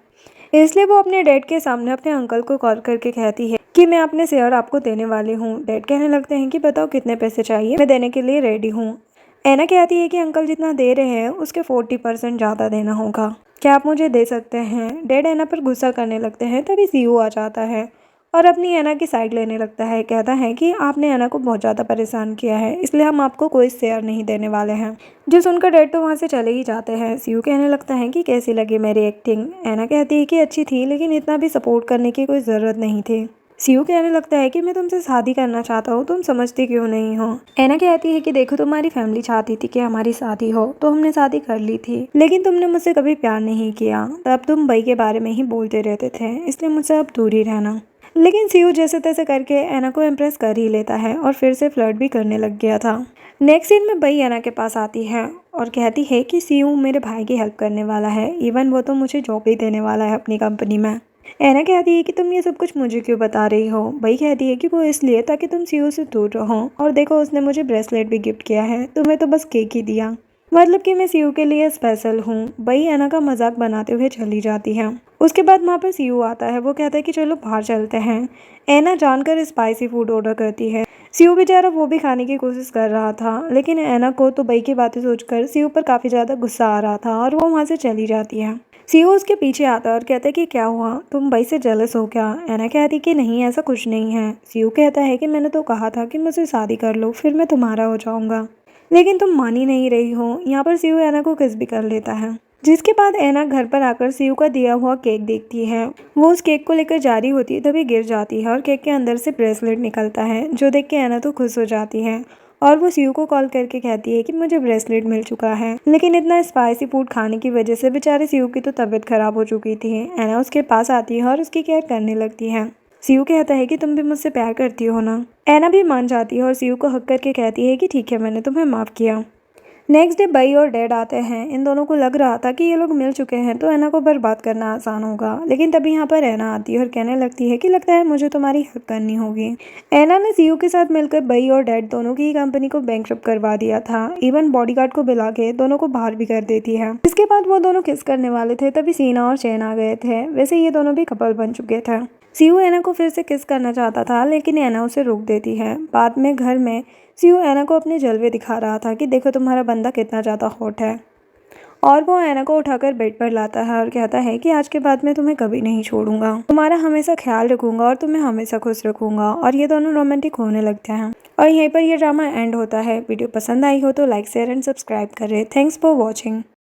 इसलिए वो अपने डैड के सामने अपने अंकल को कॉल करके कहती है कि मैं अपने शेयर आपको देने वाली हूँ। डैड कहने लगते हैं कि बताओ कितने पैसे चाहिए, मैं देने के लिए रेडी हूँ। एना कहती है कि अंकल जितना दे रहे हैं उसके 40% ज़्यादा देना होगा, क्या आप मुझे दे सकते हैं। डैड एना पर गुस्सा करने लगते हैं। तभी सीयू आ जाता है और अपनी एना की साइड लेने लगता है। कहता है कि आपने एना को बहुत ज़्यादा परेशान किया है, इसलिए हम आपको कोई शेयर नहीं देने वाले हैं। जो सुनकर डैड तो वहाँ से चले ही जाते हैं। सीयू कहने लगता है कि कैसी लगी मेरी एक्टिंग। एना कहती है कि अच्छी थी, लेकिन इतना भी सपोर्ट करने की कोई ज़रूरत नहीं थी। सीयू कहने लगता है कि मैं तुमसे शादी करना चाहता हूँ, तुम समझती क्यों नहीं हो। एना कहती है कि देखो तुम्हारी फैमिली चाहती थी कि हमारी शादी हो, तो हमने शादी कर ली थी, लेकिन तुमने मुझसे कभी प्यार नहीं किया। तब तुम भाई के बारे में ही बोलते रहते थे, इसलिए मुझसे अब दूर ही रहना। लेकिन सीयू जैसे तैसे करके एना को इम्प्रेस कर ही लेता है और फिर से फ्लर्ट भी करने लग गया था। नेक्स्ट सीन में बई एना के पास आती है और कहती है कि सीयू मेरे भाई की हेल्प करने वाला है, इवन वो तो मुझे जॉब भी देने वाला है अपनी कंपनी में। एना कहती है कि तुम ये सब कुछ मुझे क्यों बता रही हो। बई कहती है कि वो इसलिए ताकि तुम सीयू से दूर रहो, और देखो उसने मुझे ब्रेसलेट भी गिफ्ट किया है, तुम्हें तो बस केक ही दिया, मतलब कि मैं सीयू के लिए स्पेशल हूँ। बई एना का मजाक बनाते हुए चली जाती है। उसके बाद वहाँ पर सीयू आता है। वो कहता है कि चलो बाहर चलते हैं। एना जानकर स्पाइसी फूड ऑर्डर करती है। सीयू बेचारा वो भी खाने की कोशिश कर रहा था, लेकिन एना को तो बई की बातें सोचकर सीयू पर काफ़ी ज़्यादा गुस्सा आ रहा था और वो वहाँ से चली जाती है। सीयू उसके पीछे आता है और कहता है कि क्या हुआ, तुम बई से जेलस हो क्या। एना कहती कि नहीं, ऐसा कुछ नहीं है। सीयू कहता है कि मैंने तो कहा था कि मुझसे शादी कर लो, फिर मैं तुम्हारा हो जाऊँगा, लेकिन तुम मान ही नहीं रही हो। यहाँ पर सीयू एना को किस भी कर लेता है। जिसके बाद एना घर पर आकर सीयू का दिया हुआ केक देखती है। वो उस केक को लेकर जा रही होती है, तभी गिर जाती है और केक के अंदर से ब्रेसलेट निकलता है, जो देख के एना तो खुश हो जाती है और वो सीयू को कॉल करके कहती है कि मुझे ब्रेसलेट मिल चुका है। लेकिन इतना स्पाइसी फूड खाने की वजह से बेचारे सीयू की तो तबीयत खराब हो चुकी थी। एना उसके पास आती है और उसकी केयर करने लगती है। सीयू कहता है कि तुम भी मुझसे प्यार करती हो ना। एना भी मान जाती है और सीयू को हक करके कहती है कि ठीक है, मैंने तुम्हें माफ़ किया। नेक्स्ट डे बई और डैड आते हैं। इन दोनों को लग रहा था कि ये लोग मिल चुके हैं तो ऐना को बर्बाद करना आसान होगा, लेकिन तभी यहाँ पर ऐना आती है और कहने लगती है कि लगता है मुझे तुम्हारी हेल्प करनी होगी। ऐना ने सीयू के साथ मिलकर बई और डैड दोनों की ही कंपनी को बैंकरप्ट करवा दिया था। इवन बॉडीगार्ड को बुला के दोनों को बाहर भी कर देती है। इसके बाद वो दोनों किस करने वाले थे तभी सीना और चैन आ गए थे। वैसे ये दोनों भी कपल बन चुके थे। सीयू ऐना को फिर से किस करना चाहता था, लेकिन ऐना उसे रोक देती है। बाद में घर में सीयू ऐना को अपने जलवे दिखा रहा था कि देखो तुम्हारा बंदा कितना ज़्यादा हॉट है, और वो ऐना को उठाकर बेड पर लाता है और कहता है कि आज के बाद मैं तुम्हें कभी नहीं छोड़ूंगा, तुम्हारा हमेशा ख्याल रखूंगा और तुम्हें हमेशा खुश रखूंगा। और ये दोनों रोमांटिक होने लगते हैं और यहीं पर ये ड्रामा एंड होता है। वीडियो पसंद आई हो तो लाइक शेयर एंड सब्सक्राइब करें। Thanks for watching.